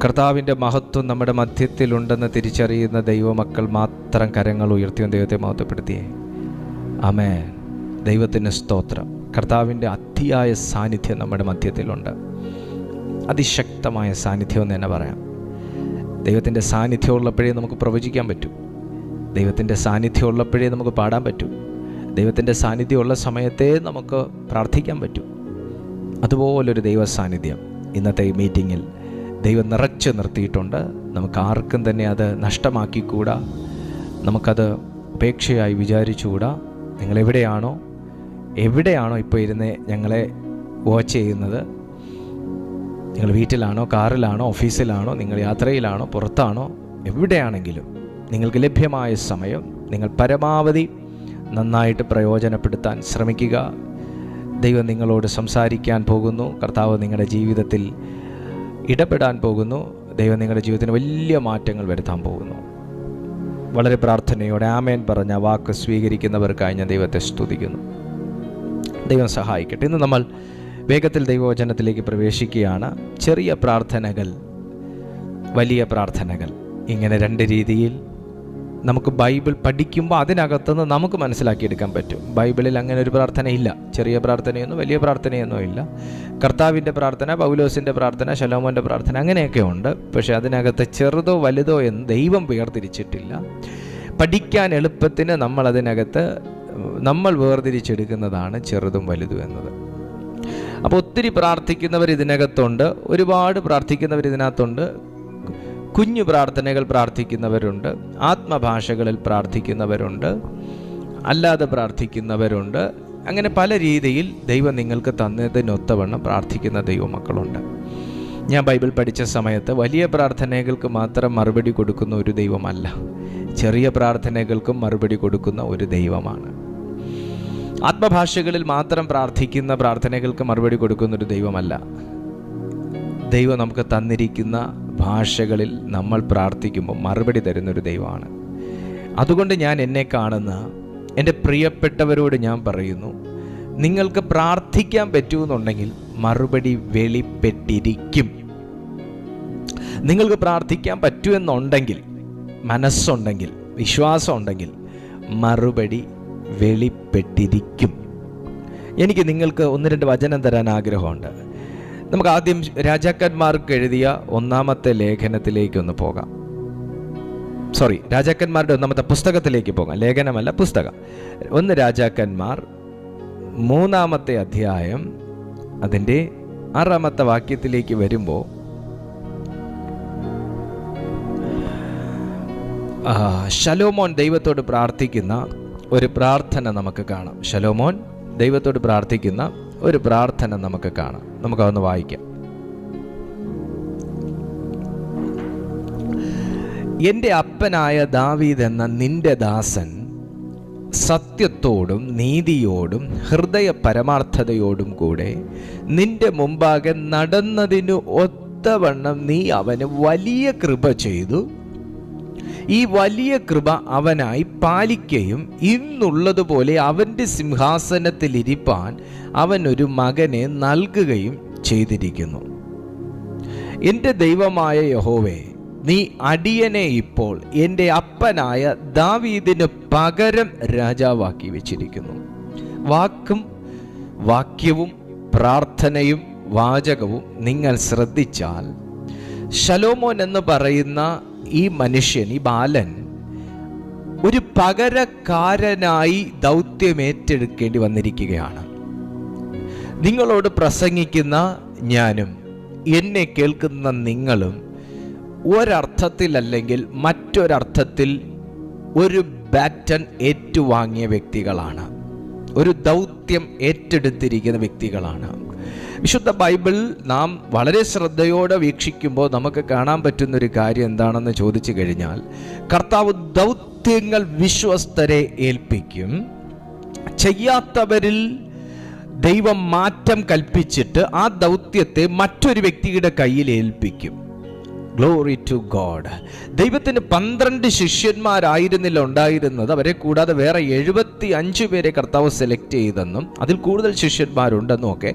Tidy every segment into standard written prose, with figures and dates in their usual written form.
കർത്താവിൻ്റെ മഹത്വം നമ്മുടെ മധ്യത്തിലുണ്ടെന്ന് തിരിച്ചറിയുന്ന ദൈവമക്കൾ മാത്രം കരങ്ങൾ ഉയർത്തിയ ദൈവത്തെ മഹത്വപ്പെടുത്തിയേ. ആമേൻ. ദൈവത്തിന് സ്തോത്രം. കർത്താവിൻ്റെ അതിയായ സാന്നിധ്യം നമ്മുടെ മധ്യത്തിലുണ്ട്. അതിശക്തമായ സാന്നിധ്യം എന്ന് തന്നെ പറയാം. ദൈവത്തിൻ്റെ സാന്നിധ്യം ഉള്ളപ്പോഴേ നമുക്ക് പ്രവചിക്കാൻ പറ്റൂ. ദൈവത്തിൻ്റെ സാന്നിധ്യം ഉള്ളപ്പോഴേ നമുക്ക് പാടാൻ പറ്റൂ. ദൈവത്തിൻ്റെ സാന്നിധ്യമുള്ള സമയത്തേ നമുക്ക് പ്രാർത്ഥിക്കാൻ പറ്റൂ. അതുപോലൊരു ദൈവ സാന്നിധ്യം ഇന്നത്തെ ഈ മീറ്റിങ്ങിൽ ദൈവം നിറച്ച് നിർത്തിയിട്ടുണ്ട്. നമുക്ക് ആർക്കും തന്നെ അത് നഷ്ടമാക്കിക്കൂടാ. നമുക്കത് ഉപേക്ഷയായി വിചാരിച്ചുകൂടാ. നിങ്ങളെവിടെയാണോ ഇപ്പോൾ ഇരുന്ന് ഞങ്ങളെ വാച്ച് ചെയ്യുന്നത്, നിങ്ങൾ വീട്ടിലാണോ, കാറിലാണോ, ഓഫീസിലാണോ, നിങ്ങൾ യാത്രയിലാണോ, പുറത്താണോ, എവിടെയാണെങ്കിലും നിങ്ങൾക്ക് ലഭ്യമായ സമയം നിങ്ങൾ പരമാവധി നന്നായിട്ട് പ്രയോജനപ്പെടുത്താൻ ശ്രമിക്കുക. ദൈവം നിങ്ങളോട് സംസാരിക്കാൻ പോകുന്നു. കർത്താവ് നിങ്ങളുടെ ജീവിതത്തിൽ ഇടപെടാൻ പോകുന്നു. ദൈവം നിങ്ങളുടെ ജീവിതത്തിന് വലിയ മാറ്റങ്ങൾ വരുത്താൻ പോകുന്നു. വളരെ പ്രാർത്ഥനയോടെ ആമേൻ പറഞ്ഞ വാക്ക് സ്വീകരിക്കുന്നവർക്കായി ഞാൻ ദൈവത്തെ സ്തുതിക്കുന്നു. ദൈവം സഹായിക്കട്ടെ. ഇന്ന് നമ്മൾ വേഗത്തിൽ ദൈവവചനത്തിലേക്ക് പ്രവേശിക്കുകയാണ്. ചെറിയ പ്രാർത്ഥനകൾ, വലിയ പ്രാർത്ഥനകൾ, ഇങ്ങനെ രണ്ട് രീതിയിൽ നമുക്ക് ബൈബിൾ പഠിക്കുമ്പോൾ അതിനകത്തുനിന്ന് നമുക്ക് മനസ്സിലാക്കിയെടുക്കാൻ പറ്റും. ബൈബിളിൽ അങ്ങനെ ഒരു പ്രാർത്ഥനയില്ല. ചെറിയ പ്രാർത്ഥനയൊന്നും വലിയ പ്രാർത്ഥനയൊന്നും ഇല്ല. കർത്താവിൻ്റെ പ്രാർത്ഥന, പൗലോസിൻ്റെ പ്രാർത്ഥന, ശലോമോൻ്റെ പ്രാർത്ഥന, അങ്ങനെയൊക്കെ ഉണ്ട്. പക്ഷേ അതിനകത്ത് ചെറുതോ വലുതോ എന്ന് ദൈവം വേർതിരിച്ചിട്ടില്ല. പഠിക്കാൻ എളുപ്പത്തിന് നമ്മൾ വേർതിരിച്ചെടുക്കുന്നതാണ് ചെറുതും വലുതും എന്നത്. അപ്പോൾ ഒത്തിരി പ്രാർത്ഥിക്കുന്നവർ ഇതിനകത്തുണ്ട്, ഒരുപാട് പ്രാർത്ഥിക്കുന്നവർ ഇതിനകത്തുണ്ട്. കുഞ്ഞു പ്രാർത്ഥനകൾ പ്രാർത്ഥിക്കുന്നവരുണ്ട്, ആത്മഭാഷകളിൽ പ്രാർത്ഥിക്കുന്നവരുണ്ട്, അല്ലാതെ പ്രാർത്ഥിക്കുന്നവരുണ്ട്. അങ്ങനെ പല രീതിയിൽ ദൈവം നിങ്ങൾക്ക് തന്നതിനൊത്തവണ്ണം പ്രാർത്ഥിക്കുന്ന ദൈവമക്കളുണ്ട്. ഞാൻ ബൈബിൾ പഠിച്ച സമയത്ത് വലിയ പ്രാർത്ഥനകൾക്ക് മാത്രം മറുപടി കൊടുക്കുന്ന ഒരു ദൈവമല്ല, ചെറിയ പ്രാർത്ഥനകൾക്കും മറുപടി കൊടുക്കുന്ന ഒരു ദൈവമാണ്. ആത്മഭാഷകളിൽ മാത്രം പ്രാർത്ഥിക്കുന്ന പ്രാർത്ഥനകൾക്ക് മറുപടി കൊടുക്കുന്ന ഒരു ദൈവമല്ല. ദൈവം നമുക്ക് തന്നിരിക്കുന്ന ഭാഷകളിൽ നമ്മൾ പ്രാർത്ഥിക്കുമ്പോൾ മറുപടി തരുന്നൊരു ദൈവമാണ്. അതുകൊണ്ട് ഞാൻ എന്നെ കാണുന്ന എൻ്റെ പ്രിയപ്പെട്ടവരോട് ഞാൻ പറയുന്നു, നിങ്ങൾക്ക് പ്രാർത്ഥിക്കാൻ പറ്റുമെന്നുണ്ടെങ്കിൽ മറുപടി വെളിപ്പെട്ടിരിക്കും. നിങ്ങൾക്ക് പ്രാർത്ഥിക്കാൻ പറ്റുമെന്നുണ്ടെങ്കിൽ, മനസ്സുണ്ടെങ്കിൽ, വിശ്വാസം ഉണ്ടെങ്കിൽ മറുപടി വെളിപ്പെട്ടിരിക്കും. എനിക്ക് നിങ്ങൾക്ക് 1-2 വചനം തരാൻ ആഗ്രഹമുണ്ട്. നമുക്ക് ആദ്യം രാജാക്കന്മാർക്ക് എഴുതിയ 1-ാമത്തെ ലേഖനത്തിലേക്കൊന്ന് പോകാം. രാജാക്കന്മാരുടെ 1-ാമത്തെ പുസ്തകത്തിലേക്ക് പോകാം. ലേഖനമല്ല, പുസ്തകം. 1 രാജാക്കന്മാർ 3-ാമത്തെ അധ്യായം അതിൻ്റെ 6-ാമത്തെ വാക്യത്തിലേക്ക് വരുമ്പോൾ ശലോമോൻ ദൈവത്തോട് പ്രാർത്ഥിക്കുന്ന ഒരു പ്രാർത്ഥന നമുക്ക് കാണാം. ശലോമോൻ ദൈവത്തോട് പ്രാർത്ഥിക്കുന്ന ഒരു പ്രാർത്ഥന നമുക്ക് കാണാം. നമുക്കതൊന്ന് വായിക്കാം. എൻ്റെ അപ്പനായ ദാവീദ് എന്ന നിന്റെ ദാസൻ സത്യത്തോടും നീതിയോടും ഹൃദയ പരമാർത്ഥതയോടും കൂടെ നിന്റെ മുമ്പാകെ നടന്നതിനു ഒത്തവണ്ണം നീ അവന് വലിയ കൃപ ചെയ്തു. ഈ വലിയ കൃപ അവനായി പാലിക്കുകയും ഇന്നുള്ളതുപോലെ അവൻ്റെ സിംഹാസനത്തിലിരിപ്പാൻ അവനൊരു മകനെ നൽകുകയും ചെയ്തിരിക്കുന്നു. എൻ്റെ ദൈവമായ യഹോവേ, നീ അടിയനെ ഇപ്പോൾ എൻ്റെ അപ്പനായ ദാവീദിന് പകരം രാജാവാക്കി വെച്ചിരിക്കുന്നു. വാക്യവും പ്രാർത്ഥനയും വാചകവും നിങ്ങൾ ശ്രദ്ധിച്ചാൽ ശലോമോൻ എന്ന് പറയുന്ന ഈ മനുഷ്യൻ, ഈ ബാലൻ, ഒരു പകരക്കാരനായി ദൗത്യം ഏറ്റെടുക്കേണ്ടി വന്നിരിക്കുകയാണ്. നിങ്ങളോട് പ്രസംഗിക്കുന്ന ഞാനും എന്നെ കേൾക്കുന്ന നിങ്ങളും ഒരർത്ഥത്തിലല്ലെങ്കിൽ മറ്റൊരർത്ഥത്തിൽ ഒരു ബാറ്റൺ ഏറ്റുവാങ്ങിയ വ്യക്തികളാണ്, ഒരു ദൗത്യം ഏറ്റെടുത്തിരിക്കുന്ന വ്യക്തികളാണ്. വിശുദ്ധ ബൈബിൾ നാം വളരെ ശ്രദ്ധയോടെ വീക്ഷിക്കുമ്പോൾ നമുക്ക് കാണാൻ പറ്റുന്നൊരു കാര്യം എന്താണെന്ന് ചോദിച്ചു കഴിഞ്ഞാൽ, കർത്താവ് ദൗത്യങ്ങൾ വിശ്വസ്തരെ ഏൽപ്പിക്കും. ചെയ്യാത്തവരിൽ ദൈവം മാറ്റം കൽപ്പിച്ചിട്ട് ആ ദൗത്യത്തെ മറ്റൊരു വ്യക്തിയുടെ കയ്യിൽ ഏൽപ്പിക്കും. Glory to God. ദൈവത്തിന് 12 ശിഷ്യന്മാരായിരുന്നില്ല ഉണ്ടായിരുന്നത്. അവരെ കൂടാതെ വേറെ 75 പേരെ കർത്താവ് സെലക്ട് ചെയ്തെന്നും അതിൽ കൂടുതൽ ശിഷ്യന്മാരുണ്ടെന്നും ഒക്കെ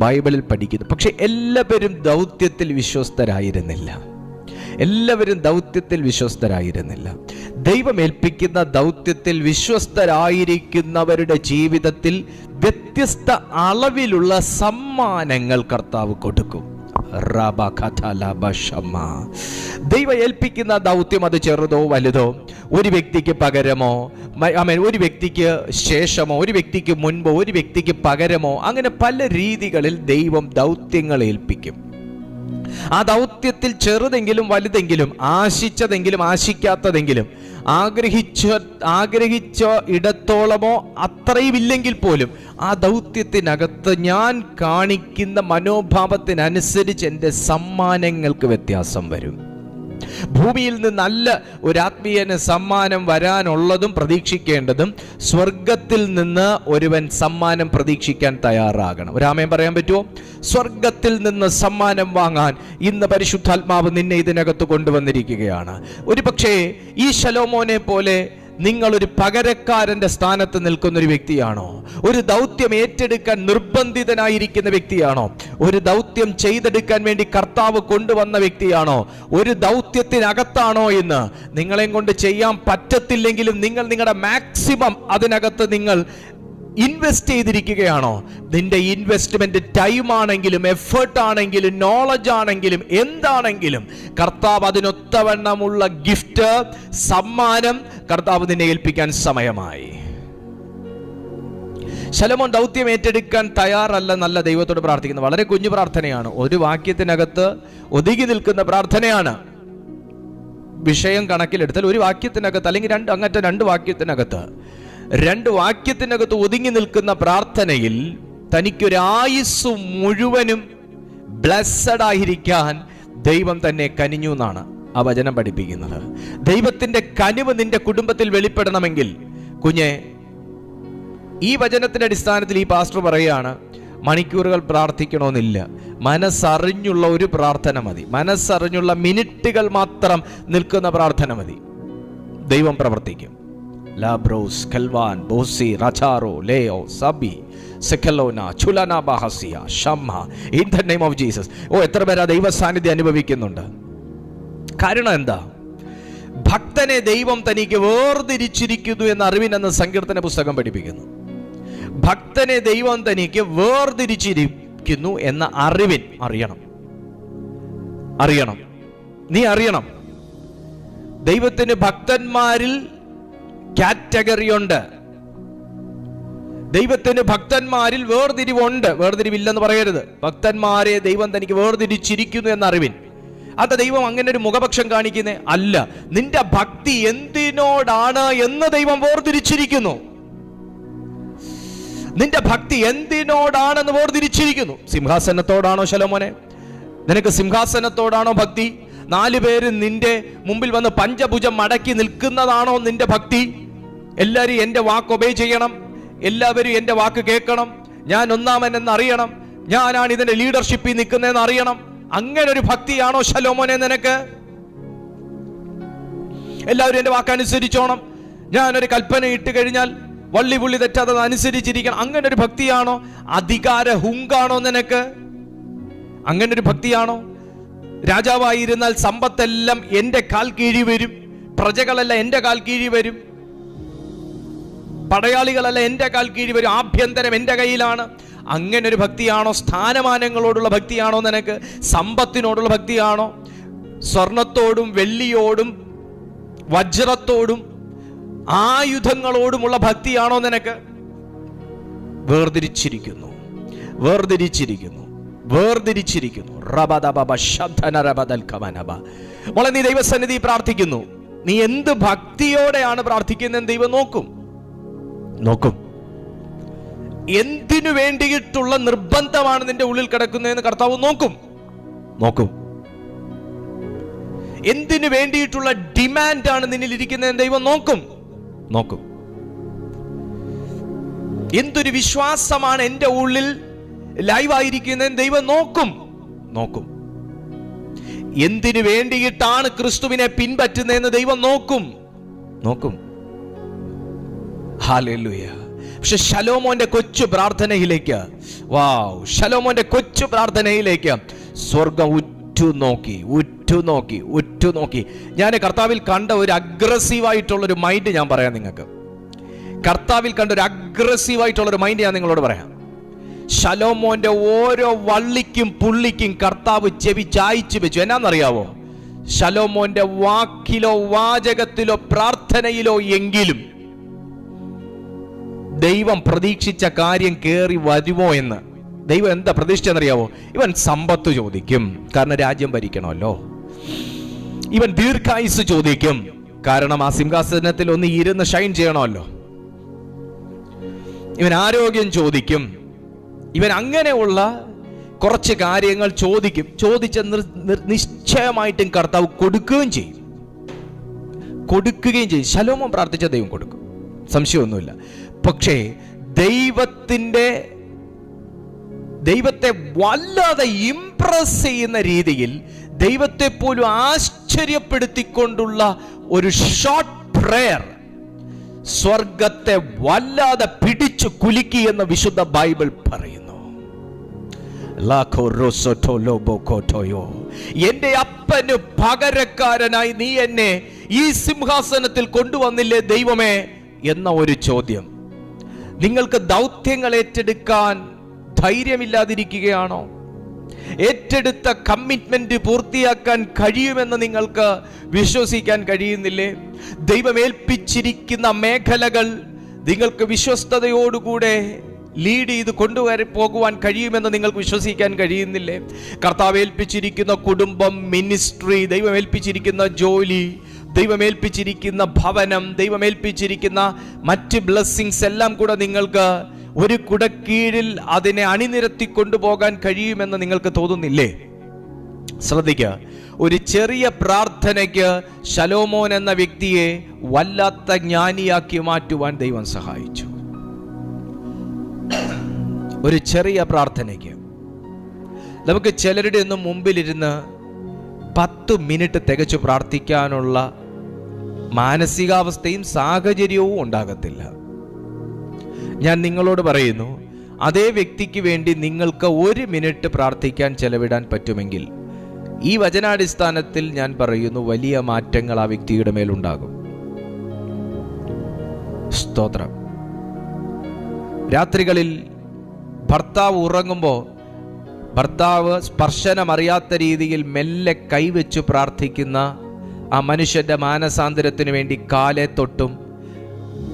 ബൈബിളിൽ പഠിക്കുന്നു. പക്ഷെ എല്ലാവരും ദൗത്യത്തിൽ വിശ്വസ്തരായിരുന്നില്ല. എല്ലാവരും ദൗത്യത്തിൽ വിശ്വസ്തരായിരുന്നില്ല. ദൈവം ഏൽപ്പിക്കുന്ന ദൗത്യത്തിൽ വിശ്വസ്തരായിരിക്കുന്നവരുടെ ജീവിതത്തിൽ വ്യത്യസ്ത അളവിലുള്ള സമ്മാനങ്ങൾ കർത്താവ് കൊടുക്കും. ദൈവം ഏൽപ്പിക്കുന്ന ദൗത്യം അത് ചെറുതോ വലുതോ, ഒരു വ്യക്തിക്ക് പകരമോ, ഒരു വ്യക്തിക്ക് ശേഷമോ, ഒരു വ്യക്തിക്ക് മുൻപോ, ഒരു വ്യക്തിക്ക് പകരമോ, അങ്ങനെ പല രീതികളിൽ ദൈവം ദൗത്യങ്ങൾ ഏൽപ്പിക്കും. ആ ദൗത്യത്തിൽ ചെറുതെങ്കിലും വലുതെങ്കിലും, ആശിച്ചതെങ്കിലും ആശിക്കാത്തതെങ്കിലും, ആഗ്രഹിച്ച ഇടത്തോളമോ അത്രയും ഇല്ലെങ്കിൽ പോലും ആ ദൗത്യത്തിനകത്ത് ഞാൻ കാണിക്കുന്ന മനോഭാവത്തിനനുസരിച്ച് എൻ്റെ സമ്മാനങ്ങൾക്ക് വ്യത്യാസം വരും. ഭൂമിയിൽ നിന്ന് നല്ല ഒരു ആത്മീയന് സമ്മാനം വരാനുള്ളതും പ്രതീക്ഷിക്കേണ്ടതും സ്വർഗത്തിൽ നിന്ന് ഒരുവൻ സമ്മാനം പ്രതീക്ഷിക്കാൻ തയ്യാറാകണം. ഒരു ആമേൻ പറയാൻ പറ്റുമോ? സ്വർഗത്തിൽ നിന്ന് സമ്മാനം വാങ്ങാൻ ഇന്ന് പരിശുദ്ധാത്മാവ് നിന്നെ ഇതിനകത്ത് കൊണ്ടുവന്നിരിക്കുകയാണ്. ഒരു പക്ഷേ ഈ ശലോമോനെ പോലെ നിങ്ങളൊരു പകരക്കാരന്റെ സ്ഥാനത്ത് നിൽക്കുന്ന ഒരു വ്യക്തിയാണോ? ഒരു ദൗത്യം ഏറ്റെടുക്കാൻ നിർബന്ധിതനായിരിക്കുന്ന വ്യക്തിയാണോ? ഒരു ദൗത്യം ചെയ്തെടുക്കാൻ വേണ്ടി കർത്താവ് കൊണ്ടുവന്ന വ്യക്തിയാണോ? ഒരു ദൗത്യത്തിനകത്താണോ എന്ന് നിങ്ങളെയും കൊണ്ട് ചെയ്യാൻ പറ്റത്തില്ലെങ്കിലും നിങ്ങൾ നിങ്ങളുടെ മാക്സിമം അതിനകത്ത് നിങ്ങൾ ഇൻവെസ്റ്റ് ചെയ്തിരിക്കുകയാണോ? നിന്റെ ഇൻവെസ്റ്റ്മെന്റ് ടൈം ആണെങ്കിലും, എഫേർട്ട് ആണെങ്കിലും, നോളജ് ആണെങ്കിലും, എന്താണെങ്കിലും കർത്താവ് അതിനൊത്തവണ്ണമുള്ള ഗിഫ്റ്റ്, സമ്മാനം കർത്താവ് നിന്നെ ഏൽപ്പിക്കാൻ സമയമായി. ശലോമോൻ ദൗത്യം ഏറ്റെടുക്കാൻ തയ്യാറല്ല, നല്ല ദൈവത്തോട് പ്രാർത്ഥിക്കുന്നു. വളരെ കുഞ്ഞു പ്രാർത്ഥനയാണ്, ഒരു വാക്യത്തിനകത്ത് ഒതുങ്ങി നിൽക്കുന്ന പ്രാർത്ഥനയാണ്. വിഷയം കണക്കിലെടുത്താൽ ഒരു വാക്യത്തിനകത്ത്, അല്ലെങ്കിൽ രണ്ട് വാക്യത്തിനകത്ത് ഒതുങ്ങി നിൽക്കുന്ന പ്രാർത്ഥനയിൽ തനിക്കൊരായുസ് മുഴുവനും ബ്ലെസ്സഡ് ആയിരിക്കാൻ ദൈവം തന്നെ കനിഞ്ഞു എന്നാണ് ആ വചനം പഠിപ്പിക്കുന്നത്. ദൈവത്തിന്റെ കനിവ് നിന്റെ കുടുംബത്തിൽ വെളിപ്പെടണമെങ്കിൽ കുഞ്ഞെ, ഈ വചനത്തിന്റെ അടിസ്ഥാനത്തിൽ ഈ പാസ്റ്റർ പറയുകയാണ്, മണിക്കൂറുകൾ പ്രാർത്ഥിക്കണമെന്നില്ല, മനസ്സറിഞ്ഞുള്ള ഒരു പ്രാർത്ഥന മതി, മനസ്സറിഞ്ഞുള്ള മിനിറ്റുകൾ മാത്രം നിൽക്കുന്ന പ്രാർത്ഥന മതി. ദൈവം പ്രവർത്തിക്കും. ലാബ്രോസ് കൽവാൻ ബോസി റചാറോ ലേയോ സബി സെക്കലോന ചുലന ബഹസിയ ഷമ്മ in the name of Jesus. എത്ര പേരാ ദൈവ സാന്നിധ്യം അനുഭവിക്കുന്നുണ്ട്? കാരണം എന്താ? ഭക്തനെ ദൈവം തനിക്ക് വേർതിരിച്ചിരിക്കുന്നു എന്ന അറിവിനെന്ന് സങ്കീർത്തന പുസ്തകം പഠിപ്പിക്കുന്നു. ഭക്തനെ ദൈവം തനിക്ക് വേർതിരിച്ചിരിക്കുന്നു എന്ന അറിവിൻ അറിയണം. നീ അറിയണം, ദൈവത്തിന് ഭക്തന്മാരിൽ കാറ്റഗറി ഉണ്ട്. ദൈവത്തിന് ഭക്തന്മാരിൽ വേർതിരിവുണ്ട്. വേർതിരിവില്ലെന്ന് പറയരുത്. ഭക്തന്മാരെ ദൈവം തനിക്ക് വേർതിരിച്ചിരിക്കുന്നു എന്ന അറിവിൻ. അത് ദൈവം അങ്ങനെ ഒരു മുഖപക്ഷം കാണിക്കുന്നേ അല്ല. നിന്റെ ഭക്തി എന്തിനോടാണ് എന്ന് ദൈവം വേർതിരിച്ചിരിക്കുന്നു. നിന്റെ ഭക്തി എന്തിനോടാണെന്ന് വേർതിരിച്ചിരിക്കുന്നു. സിംഹാസനത്തോടാണോ ശലോമോനെ? നിനക്ക് സിംഹാസനത്തോടാണോ ഭക്തി? 4 പേര് നിന്റെ മുമ്പിൽ വന്ന് പഞ്ചഭുജം മടക്കി നിൽക്കുന്നതാണോ നിന്റെ ഭക്തി? എല്ലാവരും എൻ്റെ വാക്ക് ഒബേ ചെയ്യണം, എല്ലാവരും എൻ്റെ വാക്ക് കേൾക്കണം, ഞാൻ ഒന്നാമനെന്ന് അറിയണം, ഞാനാണ് ഇതിന്റെ ലീഡർഷിപ്പിൽ നിൽക്കുന്നതെന്ന് അറിയണം. അങ്ങനെ ഒരു ഭക്തിയാണോ ശലോമോനെ നിനക്ക്? എല്ലാവരും എൻ്റെ വാക്കനുസരിച്ചോണം, ഞാനൊരു കൽപ്പന ഇട്ട് കഴിഞ്ഞാൽ വള്ളി പുള്ളി തെറ്റാതെ അനുസരിച്ചിരിക്കണം, അങ്ങനെ ഒരു ഭക്തിയാണോ? അധികാര ഹുങ്കാണോ നിനക്ക്? അങ്ങനെ ഒരു ഭക്തിയാണോ? രാജാവായിരുന്നാൽ സമ്പത്തെല്ലാം എൻ്റെ കാൽ കീഴി വരും, പ്രജകളെല്ലാം എൻ്റെ കാൽ കീഴി വരും, പടയാളികളെല്ലാം എൻ്റെ കാൽ കീഴി വരും, ആഭ്യന്തരം എൻ്റെ കയ്യിലാണ്. അങ്ങനെ ഒരു ഭക്തിയാണോ? സ്ഥാനമാനങ്ങളോടുള്ള ഭക്തിയാണോ നിനക്ക്? സമ്പത്തിനോടുള്ള ഭക്തിയാണോ? സ്വർണത്തോടും വെള്ളിയോടും വജ്രത്തോടും ആയുധങ്ങളോടുമുള്ള ഭക്തിയാണോ നിനക്ക്? വേർതിരിച്ചിരിക്കുന്നു. മോളെ, നീ ദൈവസന്നിധി പ്രാർത്ഥിക്കുന്നു, നീ എന്ത് ഭക്തിയോടെയാണ് പ്രാർത്ഥിക്കുന്നതെന്ന് ദൈവം നോക്കും. എന്തിനു വേണ്ടിയിട്ടുള്ള നിർബന്ധമാണ് നിന്റെ ഉള്ളിൽ കിടക്കുന്നതെന്ന് കർത്താവ് നോക്കും. എന്തിനു വേണ്ടിയിട്ടുള്ള ഡിമാൻഡാണ് നിന്നിൽ ഇരിക്കുന്നതെന്ന് ദൈവം നോക്കും. എന്തൊരു വിശ്വാസമാണ് എൻ്റെ ഉള്ളിൽ ലൈവായിരിക്കുന്നതെന്ന് ദൈവം നോക്കും. എന്തിനു വേണ്ടിയിട്ടാണ് ക്രിസ്തുവിനെ പിൻപറ്റുന്നതെന്ന് ദൈവം നോക്കും. ഹല്ലേലൂയ. പക്ഷെ ശലോമോന്റെ കൊച്ചു പ്രാർത്ഥനയിലേക്ക് സ്വർഗം ഉറ്റുനോക്കി. ഞാൻ കർത്താവിൽ കണ്ട ഒരു അഗ്രസീവായിട്ടുള്ളൊരു മൈൻഡ് ഞാൻ പറയാം നിങ്ങൾക്ക്. കർത്താവിൽ കണ്ട ഒരു അഗ്രസീവായിട്ടുള്ളൊരു മൈൻഡ് ഞാൻ നിങ്ങളോട് പറയാം. ശലോമോന്റെ ഓരോ വള്ളിക്കും പുള്ളിക്കും കർത്താവ് ചെവി ചായ്ച്ചു വെച്ചു. എന്നാന്നറിയാവോ? ശലോമോന്റെ വാക്കിലോ വാചകത്തിലോ പ്രാർത്ഥനയിലോ എങ്കിലും ദൈവം പ്രതീക്ഷിച്ച കാര്യം കേറി വരുമോ എന്ന്. ദൈവം എന്താ പ്രതീക്ഷിച്ചെന്നറിയാവോ? ഇവൻ സമ്പത്ത് ചോദിക്കും, കാരണം രാജ്യം ഭരിക്കണമല്ലോ. ഇവൻ ദീർഘായുസ് ചോദിക്കും, കാരണം ആ സിംഹാസനത്തിൽ ഒന്ന് ഇരുന്ന് ഷൈൻ ചെയ്യണമല്ലോ. ഇവൻ ആരോഗ്യം ചോദിക്കും. ഇവൻ അങ്ങനെയുള്ള കുറച്ച് കാര്യങ്ങൾ ചോദിക്കും. ചോദിച്ച നിശ്ചയമായിട്ടും കർത്താവ് കൊടുക്കുകയും ചെയ്യും. ശലോമോൻ പ്രാർത്ഥിച്ച ദൈവം കൊടുക്കും, സംശയമൊന്നുമില്ല. പക്ഷേ ദൈവത്തെ വല്ലാതെ ഇംപ്രസ് ചെയ്യുന്ന രീതിയിൽ, ദൈവത്തെ പോലും ആശ്ചര്യപ്പെടുത്തിക്കൊണ്ടുള്ള ഒരു ഷോർട്ട് പ്രേയർ സ്വർഗത്തെ വല്ലാതെ പിടിച്ചു കുലുക്കി എന്ന് വിശുദ്ധ ബൈബിൾ പറയുന്നു. എന്റെ അപ്പന് പകരക്കാരനായി നീ എന്നെ ഈ സിംഹാസനത്തിൽ കൊണ്ടുവന്നില്ലേ ദൈവമേ എന്ന ഒരു ചോദ്യം. നിങ്ങൾക്ക് ദൗത്യങ്ങൾ ഏറ്റെടുക്കാൻ ധൈര്യമില്ലാതിരിക്കുകയാണോ? ഏറ്റെടുത്ത കമ്മിറ്റ്മെന്റ് പൂർത്തിയാക്കാൻ കഴിയുമെന്ന് നിങ്ങൾക്ക് വിശ്വസിക്കാൻ കഴിയുന്നില്ലേ? ദൈവമേൽപ്പിച്ചിരിക്കുന്ന മേഖലകൾ നിങ്ങൾക്ക് വിശ്വസ്തയോടുകൂടെ ലീഡ് ചെയ്ത് പോകുവാൻ കഴിയുമെന്ന് നിങ്ങൾക്ക് വിശ്വസിക്കാൻ കഴിയുന്നില്ലേ? കർത്താവ് ഏൽപ്പിച്ചിരിക്കുന്ന കുടുംബം, മിനിസ്ട്രി, ദൈവമേൽപ്പിച്ചിരിക്കുന്ന ജോലി, ദൈവമേൽപ്പിച്ചിരിക്കുന്ന ഭവനം, ദൈവമേൽപ്പിച്ചിരിക്കുന്ന മറ്റ് ബ്ലെസ്സിങ്സ് എല്ലാം കൂടെ നിങ്ങൾക്ക് ഒരു കുടക്കീഴിൽ അതിനെ അണിനിരത്തി കൊണ്ടുപോകാൻ കഴിയുമെന്ന് നിങ്ങൾക്ക് തോന്നുന്നില്ലേ? ശ്രദ്ധിക്കുക, ഒരു ചെറിയ പ്രാർത്ഥനയ്ക്ക് ശലോമോൻ എന്ന വ്യക്തിയെ വല്ലാത്ത ജ്ഞാനിയാക്കി മാറ്റുവാൻ ദൈവം സഹായിച്ചു. ഒരു ചെറിയ പ്രാർത്ഥനയ്ക്ക് നമുക്ക് ചിലരുടെ ഒന്നും മുമ്പിലിരുന്ന് 10 മിനിറ്റ് തികച്ചു പ്രാർത്ഥിക്കാനുള്ള മാനസികാവസ്ഥയും സാഹചര്യവും ഉണ്ടാകത്തില്ല. ഞാൻ നിങ്ങളോട് പറയുന്നു, അതേ വ്യക്തിക്ക് വേണ്ടി നിങ്ങൾക്ക് 1 മിനിറ്റ് പ്രാർത്ഥിക്കാൻ ചെലവിടാൻ പറ്റുമെങ്കിൽ ഈ വചനാടിസ്ഥാനത്തിൽ ഞാൻ പറയുന്നു, വലിയ മാറ്റങ്ങൾ ആ വ്യക്തിയുടെ മേലുണ്ടാകും. സ്തോത്രം. രാത്രികളിൽ ഭർത്താവ് ഉറങ്ങുമ്പോൾ ഭർത്താവ് സ്പർശനമറിയാത്ത രീതിയിൽ മെല്ലെ കൈവച്ച് പ്രാർത്ഥിക്കുന്ന ആ മനുഷ്യന്റെ മാനസാന്തരത്തിന് വേണ്ടി കാലെ തൊട്ടും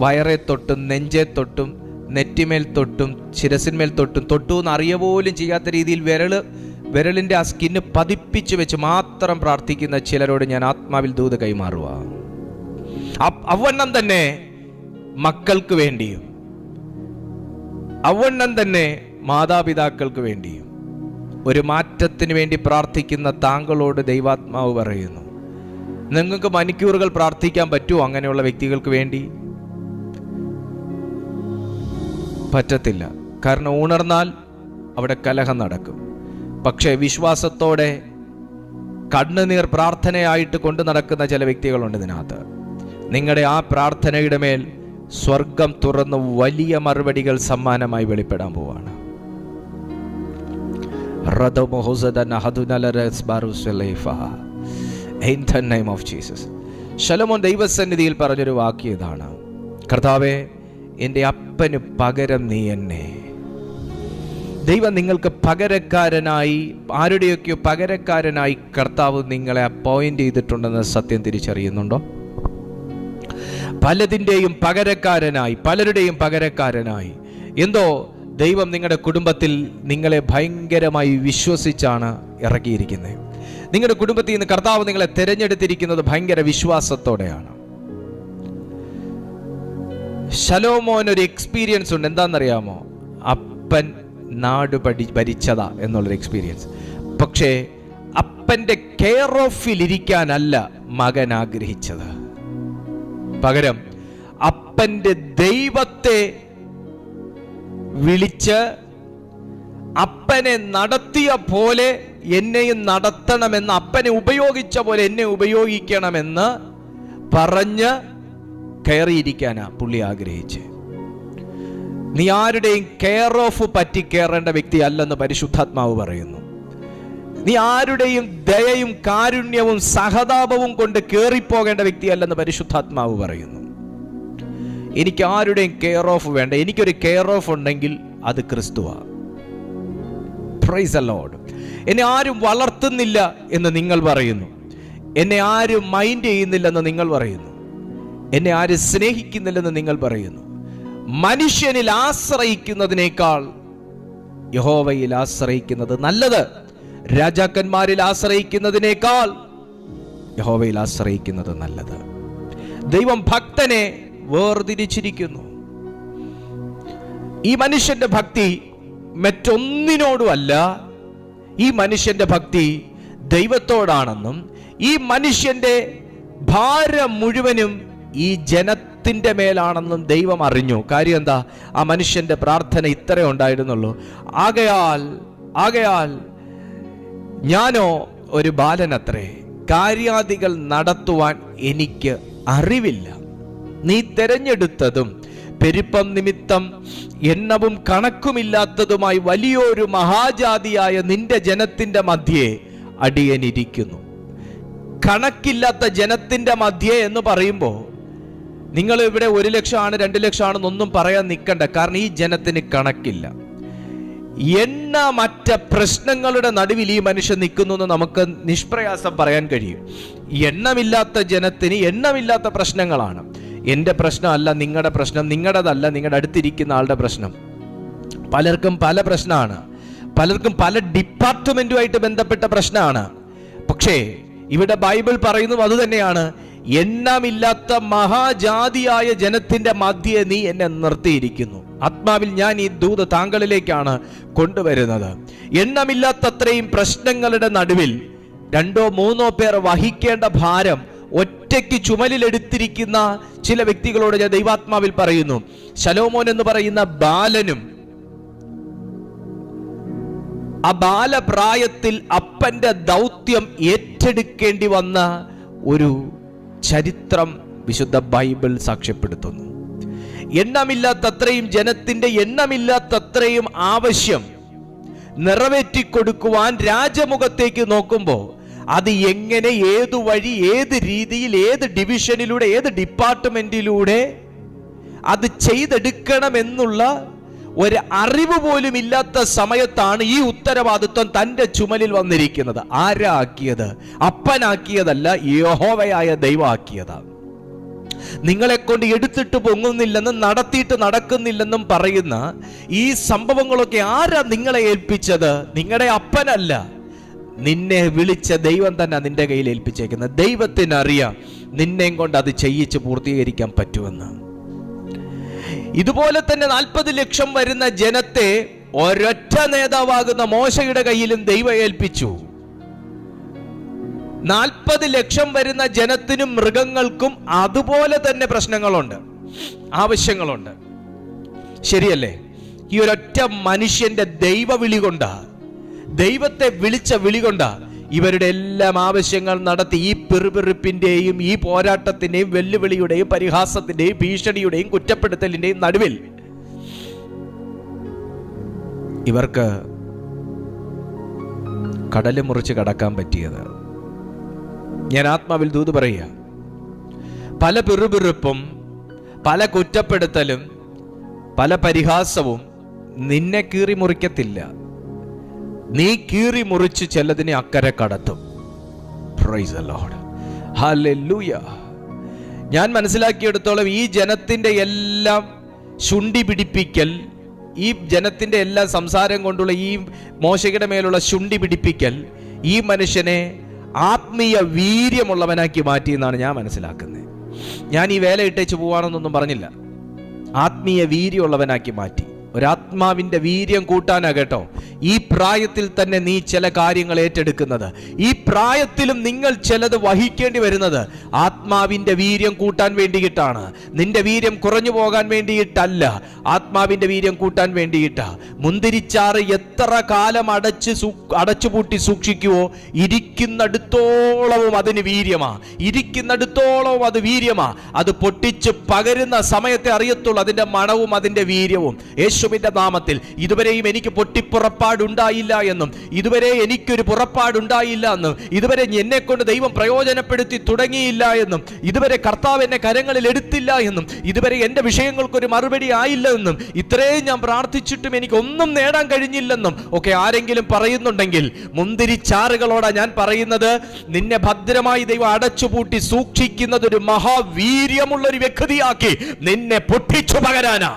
വയറെ തൊട്ടും നെഞ്ചെ തൊട്ടും നെറ്റിമേൽ തൊട്ടും ശിരസിന്മേൽ തൊട്ടു എന്ന് അറിയ പോലും ചെയ്യാത്ത രീതിയിൽ വിരലിൻ്റെ ആ സ്കിന്ന് പതിപ്പിച്ച് വെച്ച് മാത്രം പ്രാർത്ഥിക്കുന്ന ചിലരോട് ഞാൻ ആത്മാവിൽ ദൂത് കൈമാറുക. അവണ്ണം തന്നെ മക്കൾക്ക് വേണ്ടിയും അവണ്ണം തന്നെ മാതാപിതാക്കൾക്ക് വേണ്ടിയും ഒരു മാറ്റത്തിന് വേണ്ടി പ്രാർത്ഥിക്കുന്ന താങ്കളോട് ദൈവാത്മാവ് പറയുന്നു, നിങ്ങൾക്ക് മണിക്കൂറുകൾ പ്രാർത്ഥിക്കാൻ പറ്റുമോ അങ്ങനെയുള്ള വ്യക്തികൾക്ക് വേണ്ടി? പറ്റത്തില്ല. കാരണം ഉണർന്നാൽ അവിടെ കലഹം നടക്കും. പക്ഷേ വിശ്വാസത്തോടെ കണ്ണുനീർ പ്രാർത്ഥനയായിട്ട് കൊണ്ടു നടക്കുന്ന ചില വ്യക്തികളുണ്ട് ഇതിനകത്ത്. നിങ്ങളുടെ ആ പ്രാർത്ഥനയുടെ മേൽ സ്വർഗം തുറന്ന് വലിയ മറുപടികൾ സമ്മാനമായി വെളിപ്പെടാൻ പോവാണ്. ശലോമോൻ ദൈവസന്നിധിയിൽ പറഞ്ഞൊരു വാക്യം ഇതാണ്, കർത്താവേ, എൻ്റെ അപ്പന് പകരം നീ എന്നെ. ദൈവം നിങ്ങൾക്ക് പകരക്കാരനായി, ആരുടെയൊക്കെയോ പകരക്കാരനായി കർത്താവ് നിങ്ങളെ അപ്പോയിന്റ് ചെയ്തിട്ടുണ്ടെന്ന് സത്യം തിരിച്ചറിയുന്നുണ്ടോ? പലതിൻ്റെയും പകരക്കാരനായി, പലരുടെയും പകരക്കാരനായി എന്തോ ദൈവം നിങ്ങളുടെ കുടുംബത്തിൽ നിങ്ങളെ ഭയങ്കരമായി വിശ്വസിച്ചാണ് ഇറക്കിയിരിക്കുന്നത്. നിങ്ങളുടെ കുടുംബത്തിൽ നിന്ന് കർത്താവ് നിങ്ങളെ തിരഞ്ഞെടുത്തിരിക്കുന്നത് ഭയങ്കര വിശ്വാസത്തോടെയാണ്. ശലോമോൻ ഒരു എക്സ്പീരിയൻസ് ഉണ്ട്. എന്താണെന്നറിയാമോ? അപ്പൻ നാട് ഭരിച്ചതാ എന്നുള്ളൊരു എക്സ്പീരിയൻസ്. പക്ഷേ അപ്പൻ്റെ കെയർ ഓഫിൽ ഇരിക്കാനല്ല മകൻ ആഗ്രഹിച്ചത്. പകരം അപ്പൻ്റെ ദൈവത്തെ വിളിച്ച് അപ്പനെ നടത്തിയ പോലെ എന്നെയും നടത്തണമെന്ന്, അപ്പനെ ഉപയോഗിച്ച പോലെ എന്നെ ഉപയോഗിക്കണമെന്ന് പറഞ്ഞ് കയറിയിരിക്കാനാ പുള്ളി ആഗ്രഹിച്ച്. നീ ആരുടെയും കെയർ ഓഫ് പറ്റി കയറേണ്ട വ്യക്തി അല്ലെന്ന് പരിശുദ്ധാത്മാവ് പറയുന്നു. നീ ആരുടെയും ദയയും കാരുണ്യവും സഹതാപവും കൊണ്ട് കേറിപ്പോകേണ്ട വ്യക്തിയല്ലെന്ന് പരിശുദ്ധാത്മാവ് പറയുന്നു. എനിക്ക് ആരുടെയും കെയർ ഓഫ് വേണ്ട. എനിക്കൊരു കെയർ ഓഫ് ഉണ്ടെങ്കിൽ അത് ക്രിസ്തുവാണ്. Price the Lord. എന്നെ ആരും വളർത്തുന്നില്ല എന്ന് നിങ്ങൾ പറയുന്നു. എന്നെ ആരും മൈൻഡ് ചെയ്യുന്നില്ലെന്ന് നിങ്ങൾ പറയുന്നു. എന്നെ ആരും സ്നേഹിക്കുന്നില്ലെന്ന് നിങ്ങൾ പറയുന്നു. മനുഷ്യനിൽ ആശ്രയിക്കുന്നതിനേക്കാൾ യഹോവയിൽ ആശ്രയിക്കുന്നത് നല്ലത്. രാജാക്കന്മാരിൽ ആശ്രയിക്കുന്നതിനേക്കാൾ യഹോവയിൽ ആശ്രയിക്കുന്നത് നല്ലത്. ദൈവം ഭക്തനെ വേർതിരിച്ചിരിക്കുന്നു. ഈ മനുഷ്യന്റെ ഭക്തി മറ്റൊന്നിനോടുമല്ല, ഈ മനുഷ്യന്റെ ഭക്തി ദൈവത്തോടാണെന്നും ഈ മനുഷ്യന്റെ ഭാരം മുഴുവനും ഈ ജനത്തിന്റെ മേലാണെന്നും ദൈവം അറിഞ്ഞു. കാര്യം എന്താ? ആ മനുഷ്യന്റെ പ്രാർത്ഥന ഇത്രേ ഉണ്ടായിരുന്നുള്ളൂ. ആകയാൽ ഞാനോ ഒരു ബാലനത്രേ, കാര്യാദികൾ നടത്തുവാൻ എനിക്ക് അറിവില്ല. നീ തെരഞ്ഞെടുത്തതും പെരുപ്പം നിമിത്തം എണ്ണവും കണക്കുമില്ലാത്തതുമായി വലിയൊരു മഹാജാതിയായ നിന്റെ ജനത്തിന്റെ മധ്യേ അടിയനിരിക്കുന്നു. കണക്കില്ലാത്ത ജനത്തിന്റെ മധ്യേ എന്ന് പറയുമ്പോൾ നിങ്ങൾ ഇവിടെ 1 ലക്ഷമാണ് 2 ലക്ഷമാണെന്നൊന്നും പറയാൻ നിൽക്കണ്ട. കാരണം ഈ ജനത്തിന് കണക്കില്ല. എണ്ണമറ്റ പ്രശ്നങ്ങളുടെ നടുവിൽ ഈ മനുഷ്യൻ നിൽക്കുന്നു എന്ന് നമുക്ക് നിഷ്പ്രയാസം പറയാൻ കഴിയും. എണ്ണമില്ലാത്ത ജനത്തിന് എണ്ണമില്ലാത്ത പ്രശ്നങ്ങളാണ്. എൻ്റെ പ്രശ്നമല്ല നിങ്ങളുടെ പ്രശ്നം, നിങ്ങളുടേതല്ല നിങ്ങളുടെ അടുത്തിരിക്കുന്ന ആളുടെ പ്രശ്നം. പലർക്കും പല പ്രശ്നമാണ്, പലർക്കും പല ഡിപ്പാർട്ട്മെന്റുമായിട്ട് ബന്ധപ്പെട്ട പ്രശ്നമാണ്. പക്ഷേ ഇവിടെ ബൈബിൾ പറയുന്നത് അതുതന്നെയാണ്. എണ്ണമില്ലാത്ത മഹാജാതിയായ ജനത്തിന്റെ മധ്യേ നീ എന്നെ നിർത്തിയിരിക്കുന്നു. ആത്മാവിൽ ഞാൻ ഈ ദൂത് താങ്കളിലേക്കാണ് കൊണ്ടുവരുന്നത്. എണ്ണമില്ലാത്തത്രയും പ്രശ്നങ്ങളുടെ നടുവിൽ 2-3 പേർ വഹിക്കേണ്ട ഭാരം ഒറ്റയ്ക്ക് ചുമലിലെടുത്തിരിക്കുന്ന ചില വ്യക്തികളോട് ഞാൻ ദൈവാത്മാവിൽ പറയുന്നു. ശലോമോൻ എന്ന് പറയുന്ന ബാലനും ആ ബാലപ്രായത്തിൽ അപ്പന്റെ ദൗത്യം ഏറ്റെടുക്കേണ്ടി വന്ന ഒരു ചരിത്രം വിശുദ്ധ ബൈബിൾ സാക്ഷ്യപ്പെടുത്തുന്നു. എണ്ണമില്ലാത്തത്രയും ജനത്തിന്റെ എണ്ണമില്ലാത്തത്രയും ആവശ്യം നിറവേറ്റിക്കൊടുക്കുവാൻ രാജമുഖത്തേക്ക് നോക്കുമ്പോൾ അത് എങ്ങനെ, ഏതു വഴി, ഏത് രീതിയിൽ, ഏത് ഡിവിഷനിലൂടെ, ഏത് ഡിപ്പാർട്ട്മെന്റിലൂടെ അത് ചെയ്തെടുക്കണമെന്നുള്ള ഒരു അറിവ് പോലും ഇല്ലാത്ത സമയത്താണ് ഈ ഉത്തരവാദിത്വം തൻ്റെ ചുമലിൽ വന്നിരിക്കുന്നത്. ആരാക്കിയത്? അപ്പനാക്കിയതല്ല, യഹോവയായ ദൈവമാക്കിയതാണ്. നിങ്ങളെ കൊണ്ട് എടുത്തിട്ട് പൊങ്ങുന്നില്ലെന്നും നടത്തിയിട്ട് നടക്കുന്നില്ലെന്നും പറയുന്ന ഈ സംഭവങ്ങളൊക്കെ ആരാ നിങ്ങളെ ഏൽപ്പിച്ചത്? നിങ്ങളുടെ അപ്പനല്ല, നിന്നെ വിളിച്ച ദൈവം തന്നെ നിന്റെ കയ്യിൽ ഏൽപ്പിച്ചേക്കുന്നത്. ദൈവത്തിനറിയാം നിന്നെയും കൊണ്ട് അത് ചെയ്യിച്ച് പൂർത്തീകരിക്കാൻ പറ്റുമെന്ന്. ഇതുപോലെ തന്നെ 40 ലക്ഷം വരുന്ന ജനത്തെ ഒരൊറ്റ നേതാവാകുന്ന മോശയുടെ കയ്യിലും ദൈവം ഏൽപ്പിച്ചു. 40 ലക്ഷം വരുന്ന ജനത്തിനും മൃഗങ്ങൾക്കും അതുപോലെ തന്നെ പ്രശ്നങ്ങളുണ്ട്, ആവശ്യങ്ങളുണ്ട്. ശരിയല്ലേ? ഈ ഒരൊറ്റ മനുഷ്യന്റെ ദൈവവിളി കൊണ്ടാ, ദൈവത്തെ വിളിച്ച വിളി കൊണ്ടാ ഇവരുടെ എല്ലാം ആവശ്യങ്ങൾ നടത്തി ഈ പിറുപിറുപ്പിന്റെയും ഈ പോരാട്ടത്തിന്റെയും വെല്ലുവിളിയുടെയും പരിഹാസത്തിന്റെയും ഭീഷണിയുടെയും കുറ്റപ്പെടുത്തലിന്റെയും നടുവിൽ ഇവർക്ക് കടല് മുറിച്ച് കടക്കാൻ പറ്റിയത്. ഞാൻ ആത്മാവിൽ ദൂത് പറയുക, പല പിറുപിറുപ്പും പല കുറ്റപ്പെടുത്തലും പല പരിഹാസവും നിന്നെ കീറി മുറിക്കത്തില്ല. നീ കീറി മുറിച്ച് ചിലതിനെ അക്കരെ കടത്തും. Praise the Lord, hallelujah. ഞാൻ മനസ്സിലാക്കിയെടുത്തോളം ഈ ജനത്തിന്റെ എല്ലാം ശുണ്ഠി പിടിപ്പിക്കൽ, ഈ ജനത്തിന്റെ എല്ലാ സംസാരം കൊണ്ടുള്ള ഈ മോശയുടെ മേലുള്ള ശുണ്ഠി പിടിപ്പിക്കൽ ഈ മനുഷ്യനെ ആത്മീയ വീര്യമുള്ളവനാക്കി മാറ്റി എന്നാണ് ഞാൻ മനസ്സിലാക്കുന്നത്. ഞാൻ ഈ വേല ഇട്ടേച്ച് പോവാണെന്നൊന്നും പറഞ്ഞില്ല. ആത്മീയ വീര്യമുള്ളവനാക്കി മാറ്റി. ഒരാത്മാവിന്റെ വീര്യം കൂട്ടാനാ കേട്ടോ ഈ പ്രായത്തിൽ തന്നെ നീ ചില കാര്യങ്ങൾ ഏറ്റെടുക്കുന്നത്. ഈ പ്രായത്തിലും നിങ്ങൾ ചിലത് വഹിക്കേണ്ടി വരുന്നത് ആത്മാവിന്റെ വീര്യം കൂട്ടാൻ വേണ്ടിയിട്ടാണ്. നിന്റെ വീര്യം കുറഞ്ഞു പോകാൻ വേണ്ടിയിട്ടല്ല, ആത്മാവിന്റെ വീര്യം കൂട്ടാൻ വേണ്ടിയിട്ടാ. മുന്തിരിച്ചാറ് എത്ര കാലം അടച്ചുപൂട്ടി സൂക്ഷിക്കുവോ ഇരിക്കുന്നിടത്തോളവും അതിന് വീര്യമാ, ഇരിക്കുന്നിടത്തോളവും അത് വീര്യമാ. അത് പൊട്ടിച്ച് പകരുന്ന സമയത്തെ അറിയത്തുള്ളൂ അതിന്റെ മണവും അതിന്റെ വീര്യവും. യേശു യേശുവിന്റെ നാമത്തിൽ ഇതുവരെയും എനിക്ക് പൊട്ടിപ്പുറപ്പാടുണ്ടായില്ല എന്നും ഇതുവരെ എനിക്കൊരു പുറപ്പാടുണ്ടായില്ല എന്നും ഇതുവരെ എന്നെ കൊണ്ട് ദൈവം പ്രയോജനപ്പെടുത്തി തുടങ്ങിയില്ല എന്നും ഇതുവരെ കർത്താവ് എന്നെ കരങ്ങളിൽ എടുത്തില്ല എന്നും ഇതുവരെ എൻ്റെ വിഷയങ്ങൾക്കൊരു മറുപടി ആയില്ല എന്നും ഇത്രയും ഞാൻ പ്രാർത്ഥിച്ചിട്ടും എനിക്കൊന്നും നേടാൻ കഴിഞ്ഞില്ലെന്നും ഒക്കെ ആരെങ്കിലും പറയുന്നുണ്ടെങ്കിൽ മുന്തിരിച്ചാറുകളോടാ ഞാൻ പറയുന്നത്, നിന്നെ ഭദ്രമായി ദൈവം അടച്ചുപൂട്ടി സൂക്ഷിക്കുന്നത് ഒരു മഹാവീര്യമുള്ള ഒരു വ്യക്തിയാക്കി നിന്നെ പൊട്ടിച്ചു പകരാനാ.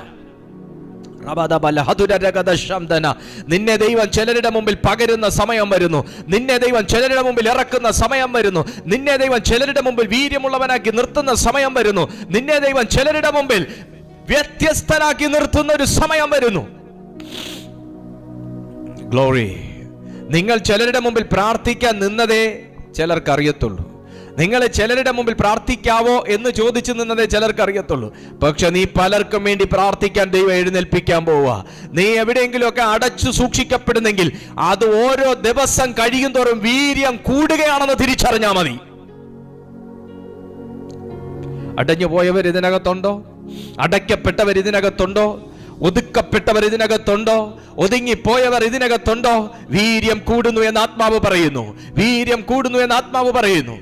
നിന്നെ ദൈവം ചിലരുടെ മുമ്പിൽ പകരുന്ന സമയം വരുന്നു. നിന്നെ ദൈവം ചിലരുടെ മുമ്പിൽ ഇറക്കുന്ന സമയം വരുന്നു. നിന്നെ ദൈവം ചിലരുടെ മുമ്പിൽ വീര്യമുള്ളവനാക്കി നിർത്തുന്ന സമയം വരുന്നു. നിന്നെ ദൈവം ചിലരുടെ മുമ്പിൽ വ്യത്യസ്തനാക്കി നിർത്തുന്ന ഒരു സമയം വരുന്നു. ഗ്ലോറി. നിങ്ങൾ ചിലരുടെ മുമ്പിൽ പ്രാർത്ഥിക്കാൻ നിന്നതേ ചിലർക്കറിയത്തുള്ളൂ. നിങ്ങൾ ചിലരുടെ മുമ്പിൽ പ്രാർത്ഥിക്കാവോ എന്ന് ചോദിച്ചു നിന്നതേ ചിലർക്കറിയത്തുള്ളൂ. പക്ഷെ നീ പലർക്കും വേണ്ടി പ്രാർത്ഥിക്കാൻ ദൈവം എഴുന്നേൽപ്പിക്കാൻ പോവുക. നീ എവിടെയെങ്കിലുമൊക്കെ അടച്ചു സൂക്ഷിക്കപ്പെടുന്നെങ്കിൽ അത് ഓരോ ദിവസം കഴിയും തോറും വീര്യം കൂടുകയാണെന്ന് തിരിച്ചറിഞ്ഞാൽ മതി. അടഞ്ഞുപോയവർ ഇതിനകത്തുണ്ടോ? അടയ്ക്കപ്പെട്ടവർ ഇതിനകത്തുണ്ടോ? ഒതുക്കപ്പെട്ടവർ ഇതിനകത്തുണ്ടോ? ഒതുങ്ങിപ്പോയവർ ഇതിനകത്തുണ്ടോ? വീര്യം കൂടുന്നു എന്ന് ആത്മാവ് പറയുന്നു. വീര്യം കൂടുന്നു എന്ന് ആത്മാവ് പറയുന്നു.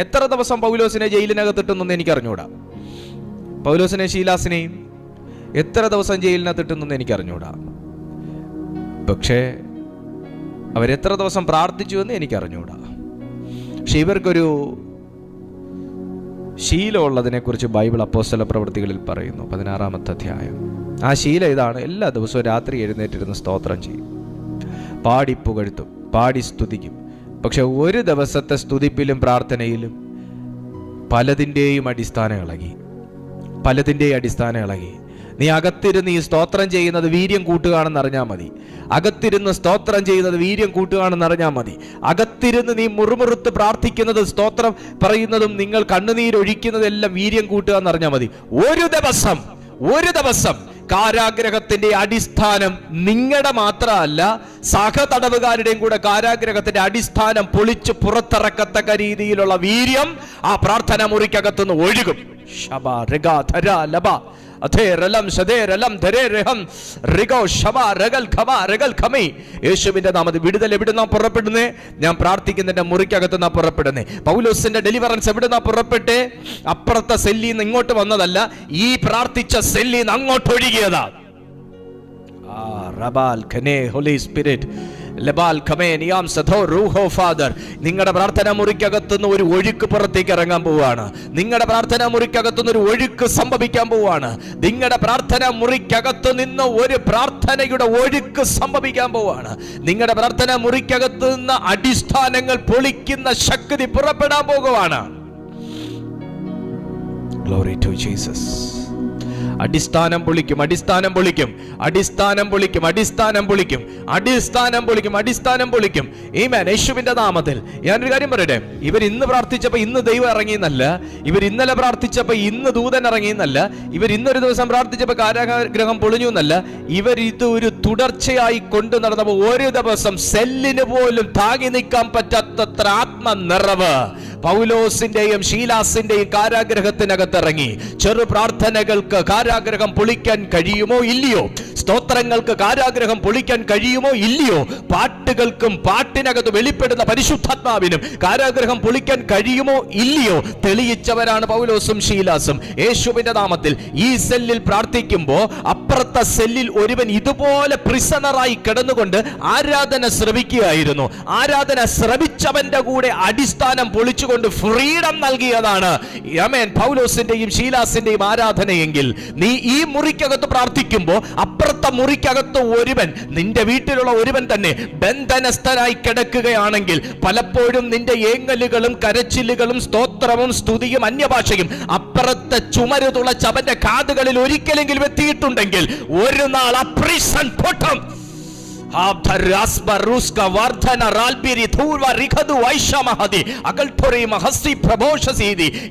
എത്ര ദിവസം പൗലോസിനെ ജയിലിനകത്തിട്ടെന്നൊന്നും എനിക്കറിഞ്ഞൂടാ. പൗലോസിനെ ശീലാസിനെയും എത്ര ദിവസം ജയിലിനകത്തിട്ടെന്നൊന്നും എനിക്കറിഞ്ഞൂടാ. പക്ഷേ അവരെത്ര ദിവസം പ്രാർത്ഥിച്ചു എന്ന് എനിക്കറിഞ്ഞൂടാ. പക്ഷെ ഇവർക്കൊരു ശീലമുള്ളതിനെ കുറിച്ച് ബൈബിൾ അപ്പോസ്തല പ്രവൃത്തികളിൽ പറയുന്നു, 16-ാമത്തെ അധ്യായം. ആ ശീലം ഇതാണ്: എല്ലാ ദിവസവും രാത്രി എഴുന്നേറ്റിരുന്ന് സ്തോത്രം ചെയ്യും, പാടി പുകഴ്ത്തും, പാടി സ്തുതിക്കും. പക്ഷെ ഒരു ദിവസത്തെ സ്തുതിപ്പിലും പ്രാർത്ഥനയിലും പലതിൻ്റെയും അടിസ്ഥാനം ഇളകി. നീ അകത്തിരുന്ന് ഈ സ്തോത്രം ചെയ്യുന്നത് വീര്യം കൂട്ടുകയാണെന്ന് അറിഞ്ഞാൽ മതി. അകത്തിരുന്ന് സ്തോത്രം ചെയ്യുന്നത് വീര്യം കൂട്ടുകയാണെന്ന് അറിഞ്ഞാൽ മതി. അകത്തിരുന്ന് നീ മുറുമുറുത്ത് പ്രാർത്ഥിക്കുന്നത്, സ്തോത്രം പറയുന്നതും നിങ്ങൾ കണ്ണുനീരൊഴിക്കുന്നതെല്ലാം വീര്യം കൂട്ടുക എന്ന് അറിഞ്ഞാൽ മതി. ഒരു ദിവസം കാരാഗ്രഹത്തിന്റെ അടിസ്ഥാനം നിങ്ങളുടെ മാത്രമല്ല, സഹതടവുകാരുടെയും കൂടെ കാരാഗ്രഹത്തിന്റെ അടിസ്ഥാനം പൊളിച്ച് പുറത്തിറക്കത്തക്ക രീതിയിലുള്ള വീര്യം ആ പ്രാർത്ഥന മുറിക്കകത്തുനിന്ന് ഒഴുകും. യേശുവിന്റെ നാമത്തിൽ വിടുതൽ എവിടുന്നാ പുറപ്പെടുന്നേ? ഞാൻ പ്രാർത്ഥിക്കുന്നതിന്റെ മുറിക്കകത്ത് നിന്നാ പുറപ്പെടുന്നേ. പൗലോസിന്റെ ഡെലിവറൻസ് എവിടുന്നാ പുറപ്പെട്ടേ? അപ്പുറത്തെ സെല്ലിൽ നിന്ന് ഇങ്ങോട്ട് വന്നതല്ല, ഈ പ്രാർത്ഥിച്ച സെല്ലിൽ നിന്ന് അങ്ങോട്ട് ഒഴുകിയതാ. ഹോളി സ്പിരിറ്റ്, നിങ്ങളുടെ പ്രാർത്ഥന മുറിക്കകത്തുനിന്ന് ഒരു ഒഴുക്ക് പുറത്തേക്ക് ഇറങ്ങാൻ പോവാണ്. നിങ്ങളുടെ പ്രാർത്ഥന മുറിക്കകത്തുനിന്ന് ഒരു ഒഴുക്ക് സംഭവിക്കാൻ പോവാണ്. നിങ്ങളുടെ പ്രാർത്ഥന മുറിക്കകത്തു നിന്ന് ഒരു പ്രാർത്ഥനയുടെ ഒഴുക്ക് സംഭവിക്കാൻ പോവാണ്. നിങ്ങളുടെ പ്രാർത്ഥന മുറിക്കകത്തു നിന്ന് അടിസ്ഥാനങ്ങൾ പൊളിക്കുന്ന ശക്തി പുറപ്പെടാൻ പോകുവാണ്. Glory to Jesus. അടിസ്ഥാനം പൊളിക്കും. ആമേൻ. യേശുവിന്റെ നാമത്തിൽ ഞാനൊരു കാര്യം പറയട്ടെ. ഇവർ ഇന്ന് പ്രാർത്ഥിച്ചപ്പോൾ ഇന്ന് ദൈവം ഇറങ്ങിയെന്നല്ല, ഇവർ ഇന്നലെ പ്രാർത്ഥിച്ചപ്പോൾ ഇന്ന് ദൂതൻ ഇറങ്ങിയെന്നല്ല, ഇവർ ഇന്നൊരു ദിവസം പ്രാർത്ഥിച്ചപ്പോൾ കാരാഗ്രഹം പൊളിഞ്ഞു എന്നല്ല. ഇവർ ഇത് ഒരു തുടർച്ചയായി കൊണ്ടു നടന്നപ്പോൾ ഒരു ദിവസം സെല്ലിന് പോലും താങ്ങി നിൽക്കാൻ പറ്റാത്തത്ര ആത്മനിറവ് പൗലോസിന്റെയും ശീലാസിന്റെയും കാരാഗ്രഹത്തിനകത്തിറങ്ങി. ചെറു പ്രാർത്ഥനകൾക്ക് കാരാഗ്രഹം പൊളിക്കാൻ കഴിയുമോ ഇല്ലയോ? സ്തോത്രങ്ങൾക്ക് കാരാഗ്രഹം പൊളിക്കാൻ കഴിയുമോ ഇല്ലയോ? പാട്ടുകൾക്കും പാട്ടിനകത്ത് വെളിപ്പെടുന്ന പരിശുദ്ധാത്മാവിനും കാരാഗ്രഹം പൊളിക്കാൻ കഴിയുമോ ഇല്ലയോ? തെളിയിച്ചവരാണ് പൗലോസും ശീലാസും. യേശുവിന്റെ നാമത്തിൽ ഈ സെല്ലിൽ പ്രാർത്ഥിക്കുമ്പോൾ അപ്പുറത്തെ സെല്ലിൽ ഒരുവൻ ഇതുപോലെ പ്രിസണറായി കിടന്നുകൊണ്ട് ആരാധന ശ്രവിക്കുകയായിരുന്നു. ആരാധന ശ്രവിച്ചവന്റെ കൂടെ അടിസ്ഥാനം പൊളിച്ചു കൊണ്ട് ഫ്രീഡം നൽകിയതാണ് ആമേൻ പൗലോസിന്റെയും ശീലാസിന്റെയും ആരാധനയെങ്കിൽ, നീ ഈ മുറിക്കകത്ത് പ്രാർത്ഥിക്കുമ്പോൾ അപ്പുറത്തെ മുറിക്കകത്ത് ഒരുവൻ, നിന്റെ വീട്ടിലുള്ള ഒരുവൻ തന്നെ ബന്ധനസ്ഥനായി കിടക്കുകയാണെങ്കിൽ, പലപ്പോഴും നിന്റെ ഏങ്ങലുകളും കരച്ചിലുകളും സ്തോത്രവും സ്തുതിയും അന്യഭാഷയും അപ്പുറത്തെ ചുമര് തുളച്ച് അവന്റെ കാതുകളിൽ ഒരിക്കലെങ്കിലും എത്തിയിട്ടുണ്ടെങ്കിൽ ഒരു നാൾ ആ പ്രിസൺ പൊട്ടും.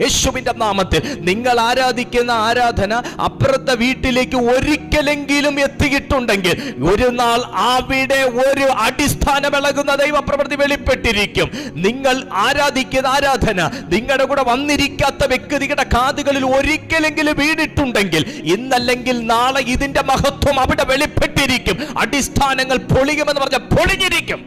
യേശുവിന്റെ നാമത്തിൽ നിങ്ങൾ ആരാധിക്കുന്ന ആരാധന അപ്പുറത്തെ വീട്ടിലേക്ക് ഒരിക്കലെങ്കിലും എത്തിയിട്ടുണ്ടെങ്കിൽ ഒരു നാൾ അവിടെ ഒരു അടിസ്ഥാനമിളകുന്ന ദൈവപ്രവൃത്തി വെളിപ്പെട്ടിരിക്കും. നിങ്ങൾ ആരാധിക്കുന്ന ആരാധന നിങ്ങളുടെ കൂടെ വന്നിരിക്കാത്ത വ്യക്തികളുടെ കാതുകളിൽ ഒരിക്കലെങ്കിലും വീണിട്ടുണ്ടെങ്കിൽ ഇന്നല്ലെങ്കിൽ നാളെ ഇതിന്റെ മഹത്വം അവിടെ വെളിപ്പെട്ടിരിക്കും. അടിസ്ഥാനങ്ങൾ പൊളിയുമെന്ന് പറഞ്ഞ പൊളിഞ്ഞിരിക്കും.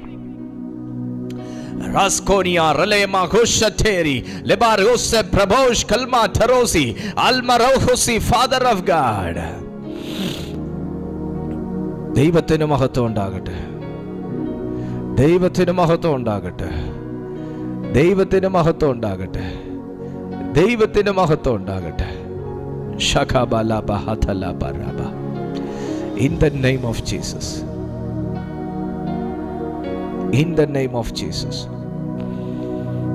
ദൈവത്തിന് മഹത്വം ഉണ്ടാകട്ടെ, ദൈവത്തിന് മഹത്വം ഉണ്ടാകട്ടെ, ദൈവത്തിന് മഹത്വം ഉണ്ടാകട്ടെ, ദൈവത്തിന് മഹത്വം ഉണ്ടാകട്ടെ. In the name of Jesus, in the name of Jesus.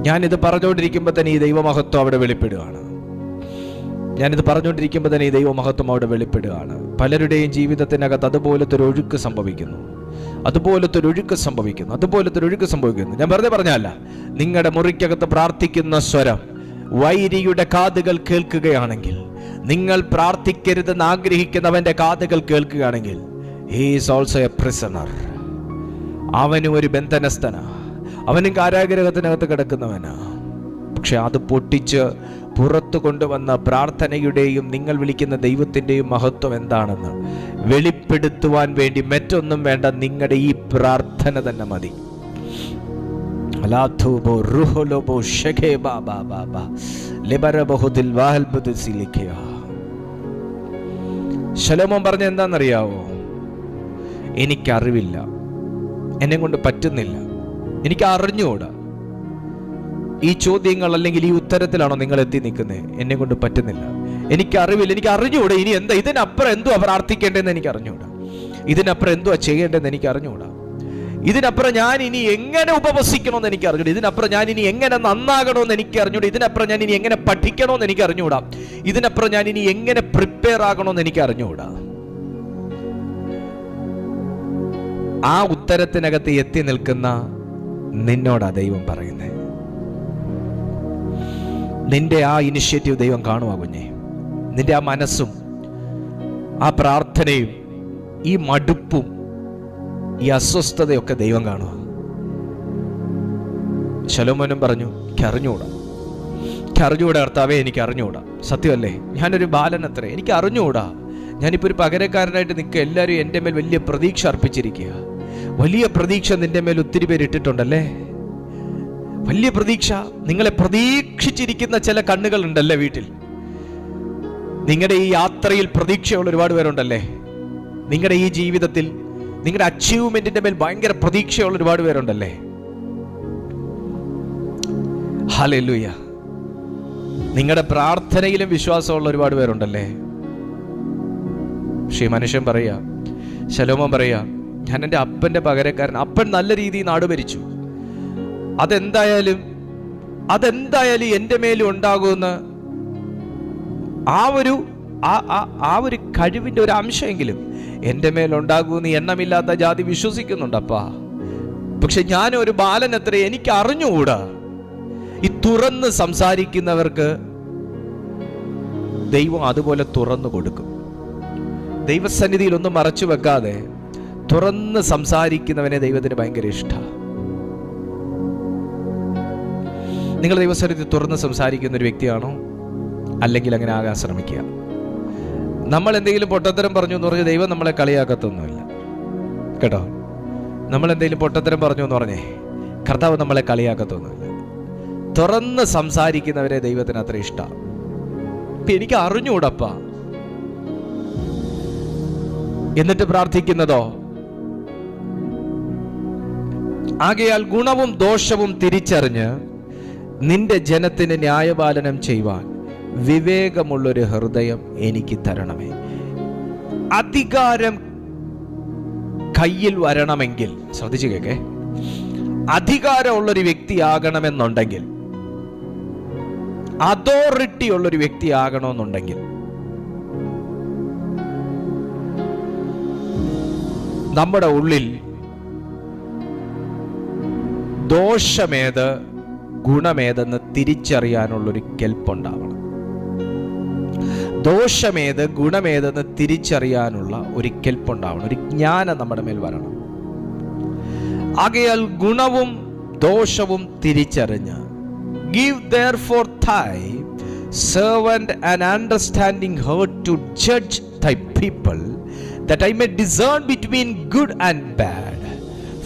ഞാനിത് പറഞ്ഞുകൊണ്ടിരിക്കുമ്പോൾ തന്നെ ഈ ദൈവമഹത്വം അവിടെ വെളിപ്പെടുകയാണ്. ഞാനിത് പറഞ്ഞുകൊണ്ടിരിക്കുമ്പോൾ തന്നെ ഈ ദൈവമഹത്വം അവിടെ വെളിപ്പെടുകയാണ്. പലരുടെയും ജീവിതത്തിനകത്ത് അതുപോലത്തെ ഒരു ഒഴുക്ക് സംഭവിക്കുന്നു, അതുപോലത്തെ ഒരു ഒഴുക്ക് സംഭവിക്കുന്നു, അതുപോലത്തെ ഒരു ഒഴുക്ക് സംഭവിക്കുന്നു. ഞാൻ വെറുതെ പറഞ്ഞല്ല, നിങ്ങളുടെ മുറിക്കകത്ത് പ്രാർത്ഥിക്കുന്ന സ്വരം വൈരിയുടെ കാതുകൾ കേൾക്കുകയാണെങ്കിൽ, നിങ്ങൾ പ്രാർത്ഥിക്കരുതെന്ന് ആഗ്രഹിക്കുന്നവന്റെ കാതുകൾ കേൾക്കുകയാണെങ്കിൽ, he is also a prisoner. അവനും ഒരു ബന്ധനസ്ഥനാ, അവനും കാരാഗൃഹത്തിനകത്ത് കിടക്കുന്നവനാ. പക്ഷെ അത് പൊട്ടിച്ച് പുറത്തു കൊണ്ടുവന്ന പ്രാർത്ഥനയുടെയും നിങ്ങൾ വിളിക്കുന്ന ദൈവത്തിൻ്റെയും മഹത്വം എന്താണെന്ന് വെളിപ്പെടുത്തുവാൻ വേണ്ടി മറ്റൊന്നും വേണ്ട, നിങ്ങളുടെ ഈ പ്രാർത്ഥന തന്നെ മതി. ശലോമോൻ പറഞ്ഞ എന്താണെന്നറിയാവോ? എനിക്കറിവില്ല, എന്നെ കൊണ്ട് പറ്റുന്നില്ല, എനിക്ക് അറിഞ്ഞുകൂടാ. ഈ ചോദ്യങ്ങൾ അല്ലെങ്കിൽ ഈ ഉത്തരത്തിലാണോ നിങ്ങൾ എത്തി നിൽക്കുന്നത്? എന്നെ കൊണ്ട് പറ്റുന്നില്ല, എനിക്കറിവില്ല, എനിക്ക് അറിഞ്ഞുകൂടാ. ഇനി എന്താ ഇതിനപ്പുറം എന്തുവാ പ്രാർത്ഥിക്കേണ്ടതെന്ന് എനിക്ക് അറിഞ്ഞുകൂടാ, ഇതിനപ്പുറം എന്തുവാ ചെയ്യേണ്ടതെന്ന് എനിക്ക് അറിഞ്ഞുകൂടാ, ഇതിനപ്പുറം ഞാൻ ഇനി എങ്ങനെ ഉപവസിക്കണമെന്ന് എനിക്ക് അറിഞ്ഞൂടാ, ഇതിനപ്പുറം ഞാൻ ഇനി എങ്ങനെ നന്നാകണമെന്ന് എനിക്ക് അറിഞ്ഞൂടാ, ഇതിനപ്പുറം ഞാൻ ഇനി എങ്ങനെ പഠിക്കണമെന്ന് എനിക്ക് അറിഞ്ഞുകൂടാ, ഇതിനപ്പുറം ഞാൻ ഇനി എങ്ങനെ പ്രിപ്പയർ ആകണമെന്ന് എനിക്ക് അറിഞ്ഞുകൂടാ. ആ ഉത്തരത്തിനകത്ത് എത്തി നിൽക്കുന്ന നിന്നോടാ ദൈവം പറയുന്നത്. നിന്റെ ആ ഇനിഷ്യേറ്റീവ് ദൈവം കാണുവാ കുഞ്ഞെ. നിന്റെ ആ മനസ്സും ആ പ്രാർത്ഥനയും ഈ മടുപ്പും ഈ അസ്വസ്ഥതയൊക്കെ ദൈവം കാണുക. ശലോമോനും പറഞ്ഞു, എനിക്കറിഞ്ഞുകൂടാ, എനിക്കറിഞ്ഞുകൂടാ കർത്താവേ, എനിക്ക് അറിഞ്ഞുകൂടാ. സത്യമല്ലേ? ഞാനൊരു ബാലനത്രേ, എനിക്ക് അറിഞ്ഞുകൂടാ. ഞാനിപ്പോൾ ഒരു പകരക്കാരനായിട്ട് നിൽക്കുക. എല്ലാവരും എൻ്റെ മേൽ വലിയ പ്രതീക്ഷ അർപ്പിച്ചിരിക്കുക. വലിയ പ്രതീക്ഷ നിന്റെ മേൽ ഒത്തിരി പേര് ഇട്ടിട്ടുണ്ടല്ലേ? വലിയ പ്രതീക്ഷ, നിങ്ങളെ പ്രതീക്ഷിച്ചിരിക്കുന്ന ചില കണ്ണുകളുണ്ടല്ലേ വീട്ടിൽ. നിങ്ങളുടെ ഈ യാത്രയിൽ പ്രതീക്ഷയുള്ള ഒരുപാട് പേരുണ്ടല്ലേ. നിങ്ങളുടെ ഈ ജീവിതത്തിൽ നിങ്ങളുടെ അച്ചീവ്മെന്റിന്റെ മേൽ ഭയങ്കര പ്രതീക്ഷയുള്ള ഒരുപാട് പേരുണ്ടല്ലേ. ഹല്ലേലൂയ. നിങ്ങളുടെ പ്രാർത്ഥനയിലും വിശ്വാസമുള്ള ഒരുപാട് പേരുണ്ടല്ലേ. പക്ഷേ മനുഷ്യൻ പറയാ, ശലോമോൻ പറയാ, ഞാൻ എൻ്റെ അപ്പൻ്റെ പകരക്കാരൻ. അപ്പൻ നല്ല രീതിയിൽ നാട് ഭരിച്ചു, അതെന്തായാലും എൻ്റെ മേലും ഉണ്ടാകുമെന്ന് ആ ഒരു കഴിവിൻ്റെ ഒരു അംശമെങ്കിലും എൻ്റെ മേലുണ്ടാകുമെന്ന് എണ്ണമില്ലാത്ത ജാതി വിശ്വസിക്കുന്നുണ്ടപ്പാ. പക്ഷെ ഞാനൊരു ബാലനത്ര, എനിക്ക് അറിഞ്ഞുകൂടാ. ഈ തുറന്ന് സംസാരിക്കുന്നവർക്ക് ദൈവം അതുപോലെ തുറന്നു കൊടുക്കും. ദൈവസന്നിധിയിൽ ഒന്നും മറച്ചു വെക്കാതെ തുറന്ന് സംസാരിക്കുന്നവനെ ദൈവത്തിന് ഭയങ്കര ഇഷ്ടമാണ്. നിങ്ങൾ ദൈവസന്നിധിയിൽ തുറന്ന് സംസാരിക്കുന്ന ഒരു വ്യക്തിയാണോ? അല്ലെങ്കിൽ അങ്ങനെ ആകാൻ ശ്രമിക്കുക. നമ്മൾ എന്തെങ്കിലും പൊട്ടത്തരം പറഞ്ഞു എന്ന് പറഞ്ഞ് ദൈവം നമ്മളെ കളിയാക്കത്തൊന്നുമില്ല കേട്ടോ. നമ്മൾ എന്തെങ്കിലും പൊട്ടത്തരം പറഞ്ഞു എന്ന് പറഞ്ഞേ കർത്താവ് നമ്മളെ കളിയാക്കത്തൊന്നുമില്ല. തുറന്ന് സംസാരിക്കുന്നവരെ ദൈവത്തിന് അത്ര ഇഷ്ടമാണ്. എനിക്ക് അറിഞ്ഞുകൂടപ്പാ എന്നിട്ട് പ്രാർത്ഥിക്കുന്നതോ? ആകയാൽ ഗുണവും ദോഷവും തിരിച്ചറിഞ്ഞ് നിന്റെ ജനത്തിന് ന്യായപാലനം ചെയ്യുവാൻ വിവേകമുള്ളൊരു ഹൃദയം എനിക്ക് തരണമേ. അധികാരം കയ്യിൽ വരണമെങ്കിൽ, ശ്രദ്ധിച്ചു കേൾക്കേ, അധികാരമുള്ളൊരു വ്യക്തിയാകണമെന്നുണ്ടെങ്കിൽ, അതോറിറ്റി ഉള്ളൊരു വ്യക്തിയാകണമെന്നുണ്ടെങ്കിൽ നമ്മുടെ ഉള്ളിൽ ദോഷമേത് ഗുണമേതെന്ന് തിരിച്ചറിയാനുള്ളൊരു കെൽപ്പുണ്ടാവണം. ദോഷമേത് ഗുണമേതെന്ന് തിരിച്ചറിയാനുള്ള ഒരു കെൽപ്പുണ്ടാവണം, ഒരു ജ്ഞാനം നമ്മുടെ മേൽ വരണം. ആകയാൽ ഗുണവും ദോഷവും തിരിച്ചറിഞ്ഞ് give therefore thy servant an understanding heart to judge thy people, that I may discern between good and bad.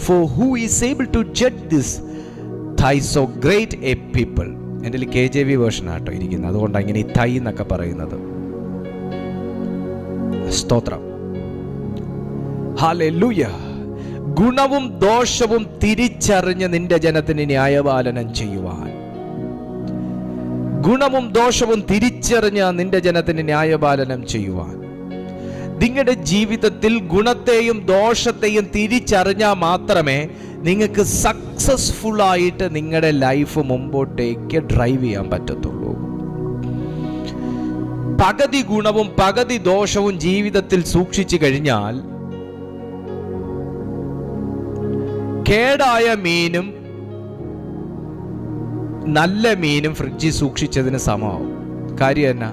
For who is able to judge this thy so great a people? എൻ്റെ KJV version ആട്ടോ ഇരിക്കുന്നത്, അതുകൊണ്ടാണ് ഇങ്ങനെ ഈ തൈ എന്നൊക്കെ പറയുന്നത്. സ്തോത്രം, ഹല്ലേലൂയ. ഗുണവും ദോഷവും തിരിച്ചറിഞ്ഞ് നിന്റെ ജനത്തിന് ന്യായപാലനം ചെയ്യുവാൻ, ഗുണവും ദോഷവും തിരിച്ചറിഞ്ഞ് നിന്റെ ജനത്തിന് ന്യായപാലനം ചെയ്യുവാൻ. നിങ്ങളുടെ ജീവിതത്തിൽ ഗുണത്തെയും ദോഷത്തെയും തിരിച്ചറിഞ്ഞാൽ മാത്രമേ നിങ്ങൾക്ക് സക്സസ്ഫുൾ ആയിട്ട് നിങ്ങളുടെ ലൈഫ് മുമ്പോട്ടേക്ക് ഡ്രൈവ് ചെയ്യാൻ പറ്റത്തുള്ളൂ. പകുതി ഗുണവും പകുതി ദോഷവും ജീവിതത്തിൽ സൂക്ഷിച്ചു കഴിഞ്ഞാൽ കേടായ മീനും നല്ല മീനും ഫ്രിഡ്ജിൽ സൂക്ഷിച്ചതിന് സമമാവും. കാര്യം എന്നാ?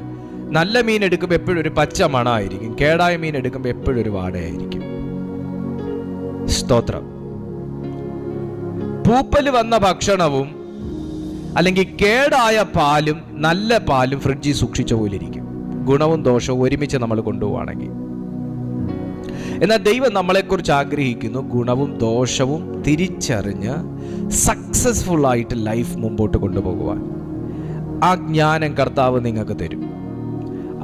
നല്ല മീൻ എടുക്കുമ്പോൾ എപ്പോഴും ഒരു പച്ച മണമായിരിക്കും, കേടായ മീൻ എടുക്കുമ്പോൾ എപ്പോഴും ഒരു വാടയായിരിക്കും. സ്തോത്രം. പൂപ്പല് വന്ന ഭക്ഷണവും അല്ലെങ്കിൽ കേടായ പാലും നല്ല പാലും ഫ്രിഡ്ജിൽ സൂക്ഷിച്ച പോലെ ഇരിക്കും, ഗുണവും ദോഷവും ഒരുമിച്ച് നമ്മൾ കൊണ്ടുപോവാണെങ്കിൽ. എന്നാൽ ദൈവം നമ്മളെക്കുറിച്ച് ആഗ്രഹിക്കുന്നു ഗുണവും ദോഷവും തിരിച്ചറിഞ്ഞ് സക്സസ്ഫുൾ ആയിട്ട് ലൈഫ് മുമ്പോട്ട് കൊണ്ടുപോകുവാൻ. ആ ജ്ഞാനം കർത്താവ് നിങ്ങൾക്ക് തരും,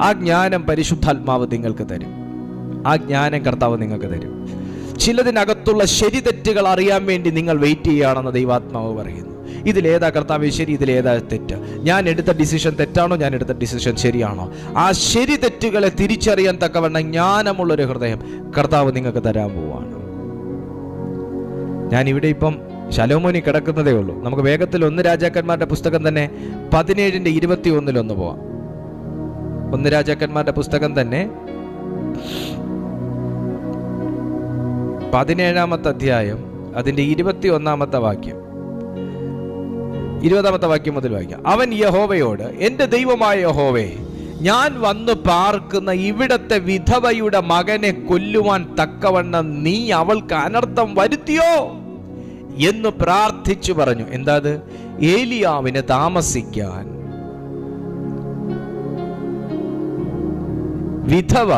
ആ ജ്ഞാനം പരിശുദ്ധാത്മാവ് നിങ്ങൾക്ക് തരും, ആ ജ്ഞാനം കർത്താവ് നിങ്ങൾക്ക് തരും. ചിലതിനകത്തുള്ള ശരി തെറ്റുകൾ അറിയാൻ വേണ്ടി നിങ്ങൾ വെയിറ്റ് ചെയ്യുകയാണെന്ന് ദൈവാത്മാവ് പറയുന്നു. ഇതിലേതാ കർത്താവ് ശരി, ഇതിലേതാ തെറ്റ്, ഞാൻ എടുത്ത ഡിസിഷൻ തെറ്റാണോ, ഞാൻ എടുത്ത ഡിസിഷൻ ശരിയാണോ? ആ ശരി തെറ്റുകളെ തിരിച്ചറിയാൻ തക്കവണ്ണം ജ്ഞാനമുള്ളൊരു ഹൃദയം കർത്താവ് നിങ്ങൾക്ക് തരാൻ പോവാണ്. ഞാനിവിടെ ഇപ്പം ശലോമോനി കിടക്കുന്നതേ ഉള്ളൂ. നമുക്ക് വേഗത്തിൽ 1 രാജാക്കന്മാരുടെ പുസ്തകം തന്നെ 17:21 പോവാം. 1 രാജാക്കന്മാരുടെ പുസ്തകം തന്നെ 17-ാമത്തെ അധ്യായം അതിൻ്റെ 21-ാമത്തെ വാക്യം, 20-ാമത്തെ വാക്യം മുതൽ വായിക്കാം. അവൻ യഹോവയോട്, എൻ്റെ ദൈവമായ യഹോവേ, ഞാൻ വന്നു പാർക്കുന്ന ഇവിടത്തെ വിധവയുടെ മകനെ കൊല്ലുവാൻ തക്കവണ്ണം നീ അവൾക്ക് അനർത്ഥം വരുത്തിയോ എന്ന് പ്രാർത്ഥിച്ചു പറഞ്ഞു. എന്താത്? ഏലിയാവിന് താമസിക്കാൻ വിധവ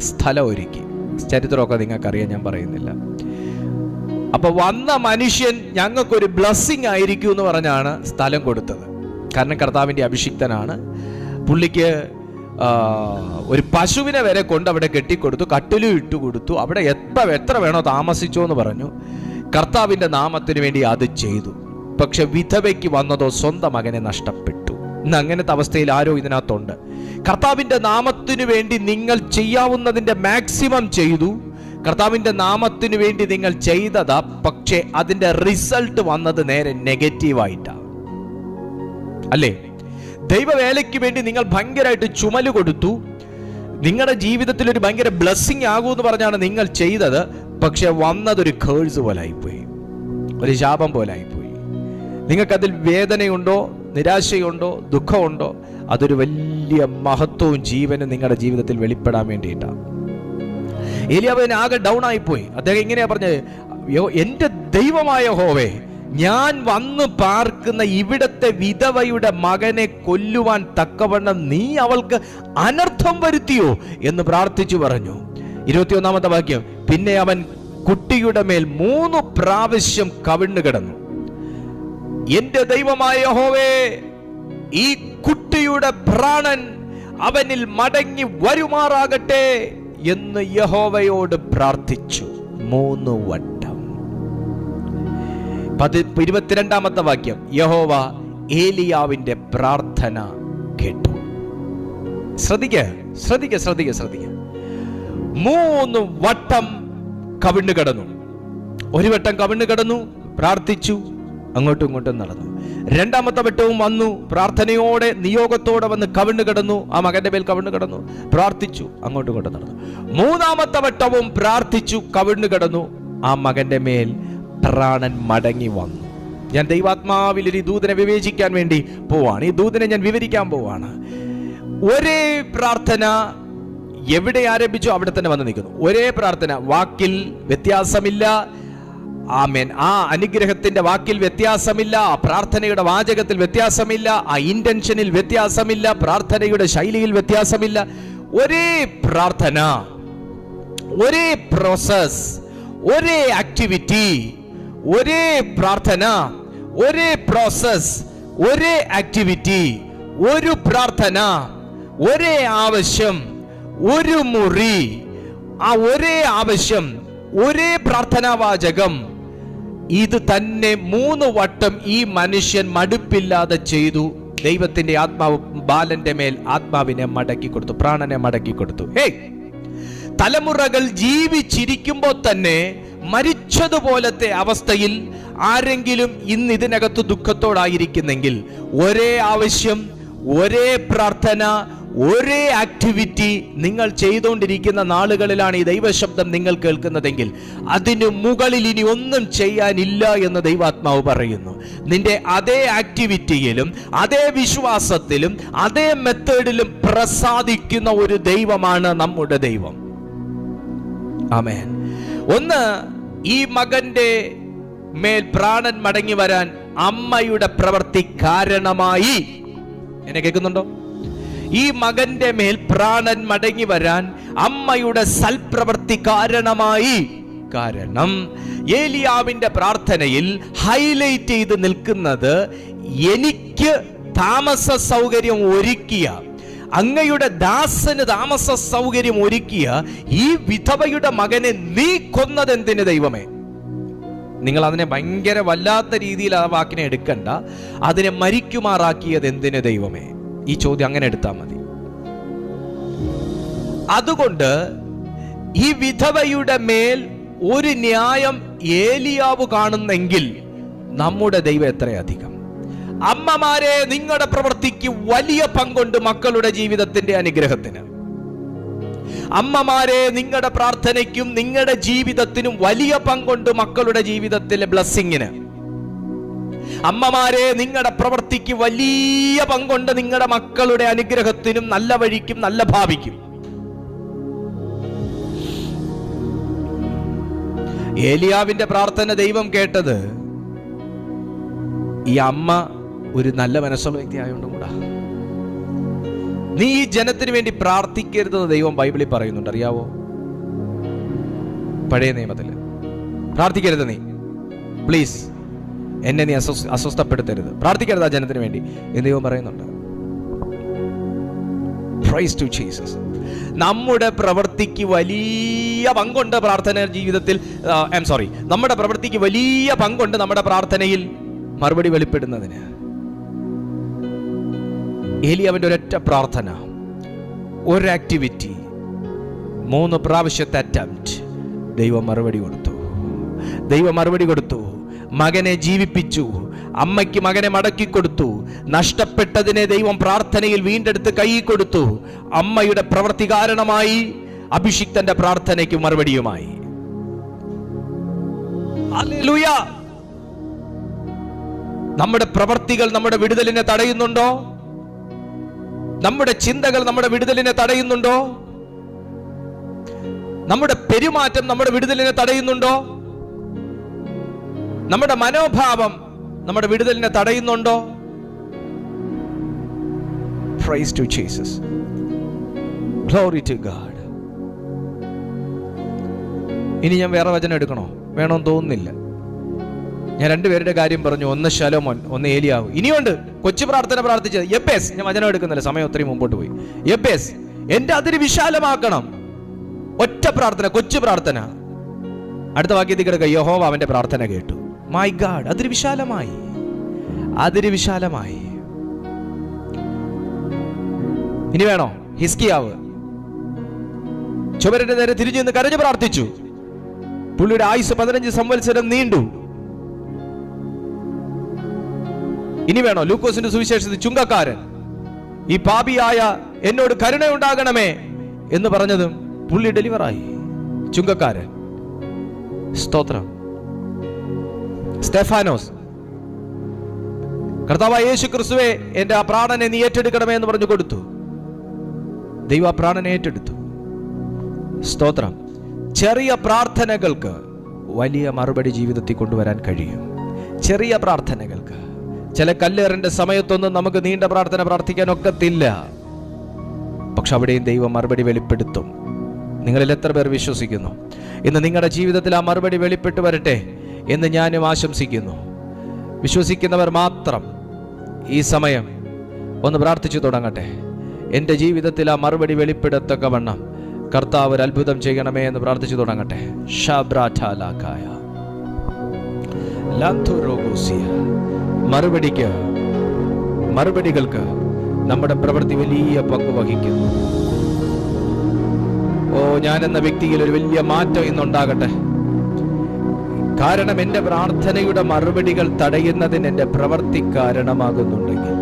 സ്ഥലം ഒരുക്കി. ചരിത്രമൊക്കെ നിങ്ങൾക്കറിയാം, ഞാൻ പറയുന്നില്ല. അപ്പൊ വന്ന മനുഷ്യൻ ഞങ്ങൾക്കൊരു ബ്ലെസ്സിങ് ആയിരിക്കും എന്ന് പറഞ്ഞാണ് സ്ഥലം കൊടുത്തത്. കാരണം കർത്താവിൻ്റെ അഭിഷിക്തനാണ്. പുള്ളിക്ക് ഒരു പശുവിനെ വരെ കൊണ്ട് അവിടെ കെട്ടിക്കൊടുത്തു, കട്ടിലും ഇട്ടു കൊടുത്തു. അവിടെ എത്ര വേണോ താമസിച്ചോ എന്ന് പറഞ്ഞു. കർത്താവിൻ്റെ നാമത്തിന് വേണ്ടി അത് ചെയ്തു. പക്ഷെ വിധവയ്ക്ക് വന്നതോ സ്വന്തം മകനെ നഷ്ടപ്പെട്ടു. ഇന്ന് അങ്ങനത്തെ അവസ്ഥയിൽ ആരോ ഇതിനകത്തുണ്ട്. കർത്താവിൻ്റെ നാമത്തിനു വേണ്ടി നിങ്ങൾ ചെയ്യാവുന്നതിൻ്റെ മാക്സിമം ചെയ്തു, കർത്താവിൻ്റെ നാമത്തിനു വേണ്ടി നിങ്ങൾ ചെയ്തതാ. പക്ഷേ അതിൻ്റെ റിസൾട്ട് വന്നത് നേരെ നെഗറ്റീവായിട്ടാണ്, അല്ലേ? ദൈവവേലയ്ക്ക് വേണ്ടി നിങ്ങൾ ഭയങ്കരമായിട്ട് ചുമല് കൊടുത്തു, നിങ്ങളുടെ ജീവിതത്തിൽ ഒരു ഭയങ്കര ബ്ലെസ്സിങ് ആകുമെന്ന് പറഞ്ഞാണ് നിങ്ങൾ ചെയ്തത്. പക്ഷെ വന്നതൊരു കേഴ്സ് പോലെ ആയിപ്പോയി, ഒരു ശാപം പോലെ ആയിപ്പോയി. നിങ്ങൾക്കതിൽ വേദനയുണ്ടോ, നിരാശയുണ്ടോ, ദുഃഖമുണ്ടോ? അതൊരു വലിയ മഹത്വവും ജീവനും നിങ്ങളുടെ ജീവിതത്തിൽ വെളിപ്പെടാൻ വേണ്ടിയിട്ടാണ്. ഏലിയാവിന് ആകെ ഡൗൺ ആയിപ്പോയി. അദ്ദേഹം ഇങ്ങനെയാ പറഞ്ഞത്, എൻ്റെ ദൈവമായ യഹോവേ, ഞാൻ വന്നു പാർക്കുന്ന ഇവിടത്തെ വിധവയുടെ മകനെ കൊല്ലുവാൻ തക്കവണ്ണം നീ അവൾക്ക് അനർത്ഥം വരുത്തിയോ എന്ന് പ്രാർത്ഥിച്ചു പറഞ്ഞു. 21-ാമത്തെ വാക്യം, പിന്നെ അവൻ കുട്ടിയുടെ മേൽ 3 പ്രാവശ്യം കവിണ്ണു കിടന്നു. എൻ്റെ ദൈവമായ യഹോവേ, ഈ കുട്ടിയുടെ പ്രാണൻ അവനിൽ മടങ്ങി വരുമാറാകട്ടെ എന്ന് യഹോവയോട് പ്രാർത്ഥിച്ചു 3 വട്ടം. 22-ാമത്തെ വാക്യം, യഹോവ ഏലിയാവിന്റെ പ്രാർത്ഥന കേട്ടു. ശ്രദ്ധിക്കുക. 3 വട്ടം കവിണ്ണു കിടന്നു. 1 വട്ടം കവിണ്ണു കിടന്നു, പ്രാർത്ഥിച്ചു, അങ്ങോട്ടും ഇങ്ങോട്ടും നടന്നു. 2-ാമത്തെ വട്ടവും വന്നു, പ്രാർത്ഥനയോടെ നിയോഗത്തോടെ വന്ന് കവിണ്ണു കിടന്നു, ആ മകന്റെ മേൽ കവിണ്ണു കിടന്നു, പ്രാർത്ഥിച്ചു, അങ്ങോട്ടും ഇങ്ങോട്ടും നടന്നു. 3-ാമത്തെ വട്ടവും പ്രാർത്ഥിച്ചു, കവിണ്ണു കിടന്നു, ആ മകന്റെ മേൽ പ്രാണൻ മടങ്ങി വന്നു. ഞാൻ ദൈവാത്മാവിൽ ഒരു ദൂതനെ വിവേചിക്കാൻ വേണ്ടി പോവാണ്. ഈ ദൂതനെ ഞാൻ വിവരിക്കാൻ പോവാണ്. ഒരേ പ്രാർത്ഥന എവിടെ ആരംഭിച്ചോ അവിടെ തന്നെ വന്ന് നിൽക്കുന്നു. ഒരേ പ്രാർത്ഥന, വാക്കിൽ വ്യത്യാസമില്ല. ആമേൻ. ആ അനുഗ്രഹത്തിന്റെ വാക്കിൽ വ്യത്യാസമില്ല, ആ പ്രാർത്ഥനയുടെ വാചകത്തിൽ വ്യത്യാസമില്ല, ആ ഇന്റൻഷനിൽ വ്യത്യാസമില്ല, പ്രാർത്ഥനയുടെ ശൈലിയിൽ വ്യത്യാസമില്ല. ഒരേ പ്രാർത്ഥന, ഒരേ പ്രോസസ്, ഒരേ ആക്ടിവിറ്റി. ഒരേ പ്രാർത്ഥന, ഒരേ പ്രോസസ്, ഒരേ ആക്ടിവിറ്റി, ഒരു പ്രാർത്ഥന, ഒരേ ആവശ്യം, ഒരു മുറി. ആ ഒരേ ആവശ്യം, ഒരേ പ്രാർത്ഥനാവാചകം. ഇത് തന്നെ 3 വട്ടം ഈ മനുഷ്യൻ മടുപ്പില്ലാതെ ചെയ്തു. ദൈവത്തിന്റെ ആത്മാവ് ബാലന്റെ മേൽ ആത്മാവിനെ മടക്കി കൊടുത്തു, പ്രാണനെ മടക്കി കൊടുത്തു. തലമുറകൾ ജീവിച്ചിരിക്കുമ്പോൾ തന്നെ മരിച്ചതുപോലത്തെ അവസ്ഥയിൽ ആരെങ്കിലും ഇന്ന് ഇതിനകത്ത് ദുഃഖത്തോടായിരിക്കുന്നെങ്കിൽ, ഒരേ ആവശ്യം, ഒരേ പ്രാർത്ഥന, ഒരേ ആക്ടിവിറ്റി നിങ്ങൾ ചെയ്തുകൊണ്ടിരിക്കുന്ന നാളുകളിലാണ് ഈ ദൈവശബ്ദം നിങ്ങൾ കേൾക്കുന്നതെങ്കിൽ അതിനു മുകളിൽ ഇനി ഒന്നും ചെയ്യാനില്ല എന്ന് ദൈവാത്മാവ് പറയുന്നു. നിന്റെ അതേ ആക്ടിവിറ്റിയിലും അതേ വിശ്വാസത്തിലും അതേ മെത്തേഡിലും പ്രസാദിക്കുന്ന ഒരു ദൈവമാണ് നമ്മുടെ ദൈവം. ആമേൻ. ഒന്ന്, ഈ മകന്റെ മേൽ പ്രാണൻ മടങ്ങി വരാൻ അമ്മയുടെ പ്രവൃത്തി കാരണമായി. എന്നെ കേൾക്കുന്നുണ്ടോ? ഈ മകന്റെ മേൽ പ്രാണൻ മടങ്ങി വരാൻ അമ്മയുടെ സൽപ്രവൃത്തി കാരണമായി. കാരണം ഏലിയാവിന്റെ പ്രാർത്ഥനയിൽ ഹൈലൈറ്റ് ചെയ്ത് നിൽക്കുന്നത്, എനിക്ക് താമസ സൗകര്യം ഒരുക്കിയ, അങ്ങയുടെ ദാസന് താമസ സൗകര്യം ഒരുക്കിയ ഈ വിധവയുടെ മകനെ നീ കൊന്നതെന്തിന് ദൈവമേ? നിങ്ങൾ അതിനെ ഭയങ്കര വല്ലാത്ത രീതിയിൽ ആ വാക്കിനെ എടുക്കണ്ട. അതിനെ മരിക്കുമാറാക്കിയത് എന്തിന് ദൈവമേ? ഈ ചോദ്യം അങ്ങനെ എടുത്താൽ മതി. അതുകൊണ്ട് ഈ വിധവയുടെ മേൽ ഒരു ന്യായം ഏലിയാവ് കാണുന്നെങ്കിൽ നമ്മുടെ ദൈവം എത്രയധികം. അമ്മമാരെ, നിങ്ങളുടെ പ്രവൃത്തിക്ക് വലിയ പങ്കുണ്ട് മക്കളുടെ ജീവിതത്തിന്റെ അനുഗ്രഹത്തിന്. അമ്മമാരെ, നിങ്ങളുടെ പ്രാർത്ഥനയ്ക്കും നിങ്ങളുടെ ജീവിതത്തിനും വലിയ പങ്കുണ്ട് മക്കളുടെ ജീവിതത്തിലെ ബ്ലെസ്സിങ്ങിന്. അമ്മമാരെ, നിങ്ങളുടെ പ്രവൃത്തിക്ക് വലിയ പങ്കുണ്ട് നിങ്ങളുടെ മക്കളുടെ അനുഗ്രഹത്തിനും നല്ല വഴിക്കും നല്ല ഭാവിക്കും. ഏലിയാവിന്റെ പ്രാർത്ഥന ദൈവം കേട്ടത് ഈ അമ്മ ഒരു നല്ല മനസ്സുള്ള വ്യക്തി ആയതുകൊണ്ടും കൂടാ. നീ ഈ ജനത്തിന് വേണ്ടി പ്രാർത്ഥിക്കരുതെന്ന് ദൈവം ബൈബിളിൽ പറയുന്നുണ്ട്, അറിയാവോ? പഴയ നിയമത്തിൽ പ്രാർത്ഥിക്കരുത്, നീ പ്ലീസ് എന്നെ നീ അസ്വസ്ഥപ്പെടുത്തരുത്, പ്രാർത്ഥിക്കരുത് ആ ജനത്തിന് വേണ്ടി എന്ന് ദൈവം പറയുന്നുണ്ട്. Praise to Jesus. നമ്മുടെ പ്രവൃത്തിക്ക് വലിയ പങ്കുണ്ട് പ്രാർത്ഥന ജീവിതത്തിൽ. നമ്മുടെ പ്രവൃത്തിക്ക് വലിയ പങ്കുണ്ട് നമ്മുടെ പ്രാർത്ഥനയിൽ മറുപടി വെളിപ്പെടുന്നതിന്. ഏലിയാവിന്റെ ഒരൊറ്റ പ്രാർത്ഥന, ഒരു ആക്ടിവിറ്റി, 3 പ്രാവശ്യത്തെ അറ്റംപ്റ്റ്, ദൈവം മറുപടി കൊടുത്തു. ദൈവം മറുപടി കൊടുത്തു. മകനെ ജീവിപ്പിച്ചു. അമ്മയ്ക്ക് മകനെ മടക്കി കൊടുത്തു. നഷ്ടപ്പെട്ടതിനെ ദൈവം പ്രാർത്ഥനയിൽ വീണ്ടെടുത്ത് കൈ കൊടുത്തു. അമ്മയുടെ പ്രവൃത്തി കാരണമായി അഭിഷിക്തന്റെ പ്രാർത്ഥനയ്ക്ക് മറുപടിയുമായി. ഹല്ലേലൂയ. നമ്മുടെ പ്രവൃത്തികൾ നമ്മുടെ വിടുതലിനെ തടയുന്നുണ്ടോ? നമ്മുടെ ചിന്തകൾ നമ്മുടെ വിടുതലിനെ തടയുന്നുണ്ടോ? നമ്മുടെ പെരുമാറ്റം നമ്മുടെ വിടുതലിനെ തടയുന്നുണ്ടോ? നമ്മുടെ മനോഭാവം നമ്മുടെ വിടുതലിനെ തടയുന്നുണ്ടോ? Praise to Jesus. Glory to God. ഇനി ഞാൻ വേറെ വചനം എടുക്കണോ? വേണമെന്ന് തോന്നുന്നില്ല. ഞാൻ 2 പേരുടെ കാര്യം പറഞ്ഞു. ഒന്ന് ശലോമോൻ, ഒന്ന് ഏലിയാവ്. ഇനിയുണ്ട് കൊച്ചു പ്രാർത്ഥന പ്രാർത്ഥിച്ചത് യെബേസ്. ഞാൻ വചനം എടുക്കുന്നില്ല, സമയം ഒത്തിരി മുമ്പോട്ട് പോയി. യെബേസ്, എന്റെ അതിര് വിശാലമാക്കണം. ഒറ്റ പ്രാർത്ഥന, കൊച്ചു പ്രാർത്ഥന. അടുത്ത വാക്യത്തിൽ കിടക്കുക, യഹോവ അവന്റെ പ്രാർത്ഥന കേട്ടു. മൈ ഗാഡ്, അതിര് വിശാലമായി, അതിര് വിശാലമായി. ഇനി വേണോ? ഹിസ്കിയാവ് ചുമരിന്റെ നേരെ തിരിഞ്ഞു നിന്ന് കരഞ്ഞു പ്രാർത്ഥിച്ചു. പുള്ളിയുടെ ആയുസ് 15 സംവത്സരം നീണ്ടു. ഇനി വേണോ? ലൂക്കോസിന്റെ സുവിശേഷത്തിൽ ചുങ്കക്കാരൻ, ഈ പാപിയായ എന്നോട് കരുണയുണ്ടാകണമേ എന്ന് പറഞ്ഞതും പുള്ളി ഡെലിവറായി. ചുങ്കക്കാരൻ, സ്തോത്രം. സ്തെഫാനോസ്, കർത്താവായ യേശു ക്രിസ്തുവേ, എന്റെ ആ പ്രാണനെ നീ ഏറ്റെടുക്കണമേ എന്ന് പറഞ്ഞു കൊടുത്തു. ദൈവം ആ പ്രാണനെ ഏറ്റെടുത്തു. സ്തോത്രം. ചെറിയ പ്രാർത്ഥനകൾക്ക് വലിയ മറുപടി ജീവിതത്തിൽ കൊണ്ടുവരാൻ കഴിയും. ചെറിയ പ്രാർത്ഥനകൾക്ക്. ചില കല്ലേറിന്റെ സമയത്തൊന്നും നമുക്ക് നീണ്ട പ്രാർത്ഥന പ്രാർത്ഥിക്കാൻ ഒക്കത്തില്ല. പക്ഷെ അവിടെയും ദൈവം മറുപടി വെളിപ്പെടുത്തും. നിങ്ങളിൽ എത്ര പേർ വിശ്വസിക്കുന്നു? ഇന്ന് നിങ്ങളുടെ ജീവിതത്തിൽ ആ മറുപടി വെളിപ്പെട്ടു വരട്ടെ എന്ന് ഞാനും ആശംസിക്കുന്നു. വിശ്വസിക്കുന്നവർ മാത്രം ഈ സമയം ഒന്ന് പ്രാർത്ഥിച്ചു തുടങ്ങട്ടെ. എൻ്റെ ജീവിതത്തിൽ ആ മറുപടി വെളിപ്പെടത്തക്കവണ്ണം കർത്താവ് ഒരു അത്ഭുതം ചെയ്യണമേ എന്ന് പ്രാർത്ഥിച്ചു തുടങ്ങട്ടെ. മറുപടികൾക്ക് നമ്മുടെ പ്രവൃത്തി വലിയ പങ്ക് വഹിക്കുന്നു. ഞാനെന്ന വ്യക്തിയിൽ ഒരു വലിയ മാറ്റം ഇന്നുണ്ടാകട്ടെ. കാരണം എൻ്റെ പ്രാർത്ഥനയുടെ മറുപടികൾ തടയുന്നതിന് എൻ്റെ പ്രവൃത്തി കാരണമാകുന്നുണ്ടെങ്കിൽ,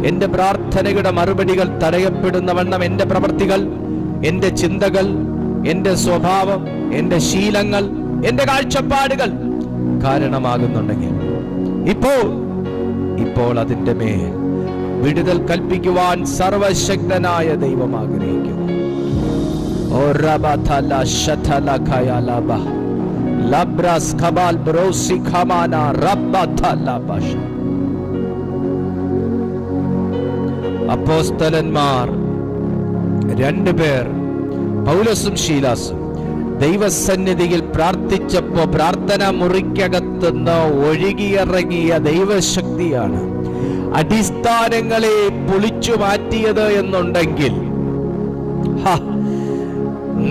എൻ്റെ പ്രാർത്ഥനയുടെ മറുപടികൾ തടയപ്പെടുന്ന വണ്ണം എൻ്റെ പ്രവൃത്തികൾ, എൻ്റെ ചിന്തകൾ, എൻ്റെ സ്വഭാവം, എൻ്റെ ശീലങ്ങൾ, എൻ്റെ കാഴ്ചപ്പാടുകൾ കാരണമാകുന്നുണ്ടെങ്കിൽ ഇപ്പോൾ അതിൻ്റെ മേൽ വിടുതൽ കൽപ്പിക്കുവാൻ സർവശക്തനായ ദൈവം ആഗ്രഹിക്കുന്നു. അപ്പോസ്തലന്മാർ 2 പേർ, പൗലോസും ശീലാസും, ദൈവസന്നിധിയിൽ പ്രാർത്ഥിച്ചപ്പോ പ്രാർത്ഥന മുറിക്കകത്തുനിന്ന് ഒഴുകിയിറങ്ങിയ ദൈവശക്തിയാണ് അടിസ്ഥാനങ്ങളെ പൊളിച്ചു മാറ്റിയത് എന്നുണ്ടെങ്കിൽ,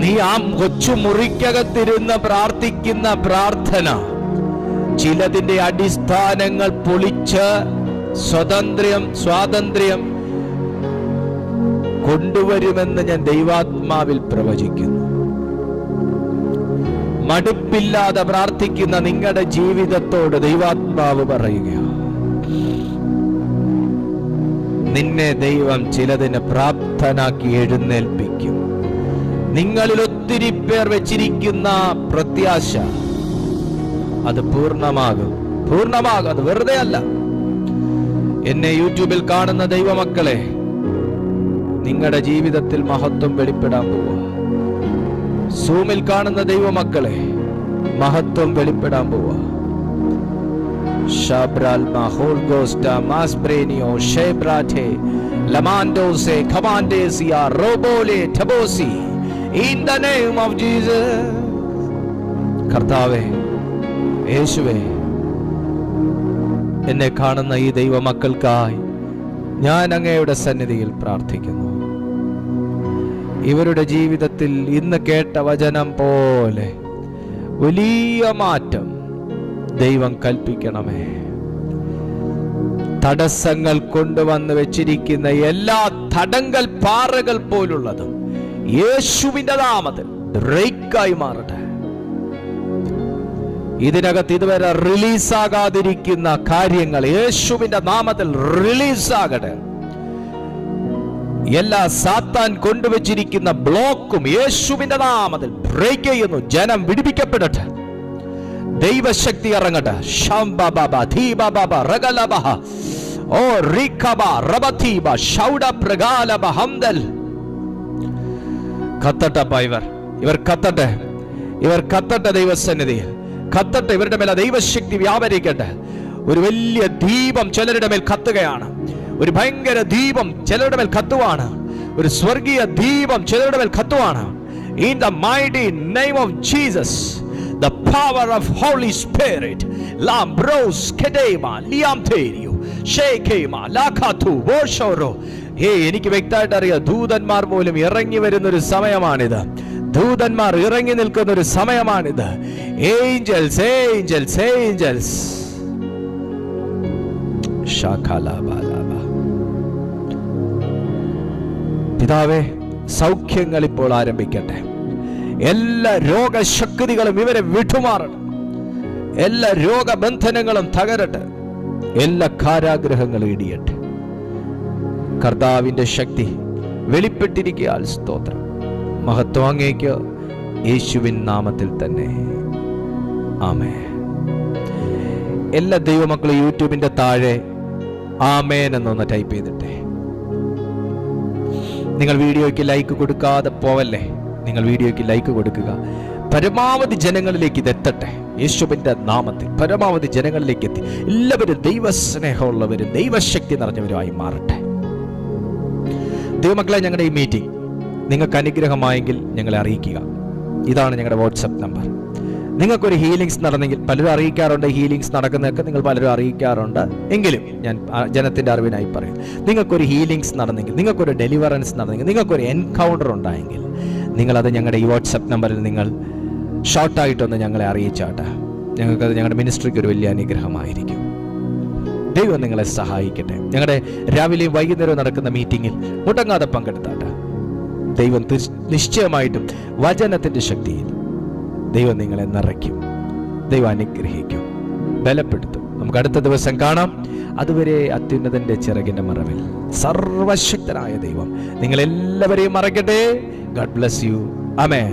നീ ആ കൊച്ചു മുറിക്കകത്തിരുന്ന് പ്രാർത്ഥിക്കുന്ന പ്രാർത്ഥന ചിലതിന്റെ അടിസ്ഥാനങ്ങൾ പൊളിച്ച് സ്വാതന്ത്ര്യം കൊണ്ടുവരുമെന്ന് ഞാൻ ദൈവാത്മാവിൽ പ്രവചിക്കുന്നു. മടുപ്പില്ലാതെ പ്രാർത്ഥിക്കുന്ന നിങ്ങളുടെ ജീവിതത്തോട് ദൈവാത്മാവ് പറയുകയാണ്, നിന്നെ ദൈവം ചിലതിന് പ്രാപ്തനാക്കി എഴുന്നേൽപ്പിക്കും. നിങ്ങളിൽ ഒത്തിരി പേർ വെച്ചിരിക്കുന്ന പ്രത്യാശ അത് പൂർണ്ണമാകും. അത് വെറുതെ അല്ല. എന്നെ യൂട്യൂബിൽ കാണുന്ന ദൈവമക്കളെ, നിങ്ങളുടെ ജീവിതത്തിൽ മഹത്വം വെളിപ്പെടാൻ പോവുക. സൂമിൽ കാണുന്ന ദൈവമക്കളെ, മഹത്വം വെളിപ്പെടാൻ പോവുക. കർത്താവേ, യേശുവേ, എന്നെ കാണുന്ന ഈ ദൈവമക്കൾക്കായി ഞാൻ അങ്ങയുടെ സന്നിധിയിൽ പ്രാർത്ഥിക്കുന്നു. ഇവരുടെ ജീവിതത്തിൽ ഇന്ന് കേട്ട വചനം പോലെ വലിയ മാറ്റം ദൈവം കൽപ്പിക്കണമേ. തടസ്സങ്ങൾ കൊണ്ടുവന്ന് വെച്ചിരിക്കുന്ന എല്ലാ തടങ്കൽ പാറകൾ പോലുള്ളതും യേശുവിന്റെ നാമത്തിൽ ബ്രേക്കായി മാറട്ടെ. ഇതിനകത്ത് ഇതുവരെ റിലീസാകാതിരിക്കുന്ന കാര്യങ്ങൾ യേശുവിന്റെ നാമത്തിൽ റിലീസാകട്ടെ. എല്ലാ സാത്താൻ കൊണ്ടുവച്ചിരിക്കുന്ന ബ്ലോക്കും യേശുവിന്റെ നാമത്തിൽ ബ്രേക്ക് ചെയ്യുന്നു. ജനം വിടിപ്പിക്കപ്പെടട്ടെ. ദൈവശക്തി ഇറങ്ങട്ടെ. ഇവർ കത്തട്ടെ ദൈവസന്നിധിയിൽ കത്തട്ടെ. ഇവരുടെ മേലെ ദൈവശക്തി വ്യാപരിക്കട്ടെ. ഒരു വലിയ ദീപം ചിലരുടെ മേൽ കത്തുകയാണ്. ഒരു ഭയങ്കര ദീപം ചിലരുടെ മേൽ കത്തുവാണ്. ഒരു സ്വർഗീയ ദീപം ചിലരുടെ മേൽ കത്തുവാണ്. In the mighty name of Jesus, the power of Holy Spirit, Lambros Kedema Liamterio Shekema Lakatu Woshoro. എനിക്ക് വ്യക്തമായിട്ട് അറിയാം, ദൂതന്മാർ പോലും ഇറങ്ങി വരുന്ന ഒരു സമയമാണിത്. ദൂതന്മാർ ഇറങ്ങി നിൽക്കുന്ന ഒരു സമയമാണിത്. ഏഞ്ചൽസ് ഏഞ്ചൽസ് ഏഞ്ചൽസ് പിതാവേ, സൗഖ്യങ്ങൾ ഇപ്പോൾ ആരംഭിക്കട്ടെ. എല്ലാ രോഗശക്തികളും ഇവരെ വിട്ടുമാറണം. എല്ലാ രോഗബന്ധനങ്ങളും തകരട്ടെ. എല്ലാ കാരാഗ്രഹങ്ങളും ഇടിയട്ടെ. കർത്താവിന്റെ ശക്തി വെളിപ്പെട്ടിരിക്കാൻ സ്തോത്രം. മഹത്വം അങ്ങേക്ക്, യേശുവിൻ നാമത്തിൽ തന്നെ. ആമേൻ. എല്ലാ ദൈവമക്കളും യൂട്യൂബിന്റെ താഴെ ആമേൻ എന്നൊന്ന് ടൈപ്പ് ചെയ്തിട്ടെ. നിങ്ങൾ വീഡിയോയ്ക്ക് ലൈക്ക് കൊടുക്കാതെ പോവല്ലേ. നിങ്ങൾ വീഡിയോയ്ക്ക് ലൈക്ക് കൊടുക്കുക. പരമാവധി ജനങ്ങളിലേക്ക് ഇതെത്തട്ടെ. യേശുവിന്റെ നാമത്തിൽ പരമാവധി ജനങ്ങളിലേക്ക് എത്തി എല്ലാവരും ദൈവസ്നേഹമുള്ളവരും ദൈവശക്തി നിറഞ്ഞവരുമായി മാറട്ടെ. ദൈവമക്കളെ, ഞങ്ങളുടെ ഈ മീറ്റിംഗ് നിങ്ങൾക്ക് അനുഗ്രഹമായെങ്കിൽ ഞങ്ങളെ അറിയിക്കുക. ഇതാണ് ഞങ്ങളുടെ വാട്സപ്പ് നമ്പർ. നിങ്ങൾക്കൊരു ഹീലിങ്സ് നടന്നെങ്കിൽ, പലരും അറിയിക്കാറുണ്ട്, ഹീലിങ്സ് നടക്കുന്നതൊക്കെ നിങ്ങൾ പലരും അറിയിക്കാറുണ്ട്, എങ്കിലും ഞാൻ ജനത്തിൻ്റെ അറിവിനായി പറയും. നിങ്ങൾക്കൊരു ഹീലിങ്സ് നടന്നെങ്കിൽ, നിങ്ങൾക്കൊരു ഡെലിവറൻസ് നടന്നെങ്കിൽ, നിങ്ങൾക്കൊരു എൻകൗണ്ടർ ഉണ്ടായെങ്കിൽ, നിങ്ങളത് ഞങ്ങളുടെ ഈ വാട്സപ്പ് നമ്പറിൽ നിങ്ങൾ ഷോർട്ടായിട്ടൊന്ന് ഞങ്ങളെ അറിയിച്ചാട്ടെ. ഞങ്ങൾക്കത് ഞങ്ങളുടെ മിനിസ്ട്രിക്ക് ഒരു വലിയ അനുഗ്രഹമായിരിക്കും. ദൈവം നിങ്ങളെ സഹായിക്കട്ടെ. ഞങ്ങളുടെ രാവിലെയും വൈകുന്നേരവും നടക്കുന്ന മീറ്റിങ്ങിൽ മുടങ്ങാതെ പങ്കെടുത്താട്ടെ. ദൈവം നിശ്ചയമായിട്ടും വചനത്തിൻ്റെ ശക്തിയിൽ ദൈവം നിങ്ങളെ നിറയ്ക്കും, ദൈവം അനുഗ്രഹിക്കും, ബലപ്പെടുത്തും. നമുക്ക് അടുത്ത ദിവസം കാണാം. അതുവരെ അത്യുന്നതന്റെ ചിറകിന്റെ മറവിൽ സർവശക്തനായ ദൈവം നിങ്ങളെല്ലാവരെയും മറയ്ക്കട്ടെ. God bless you. ആമേൻ.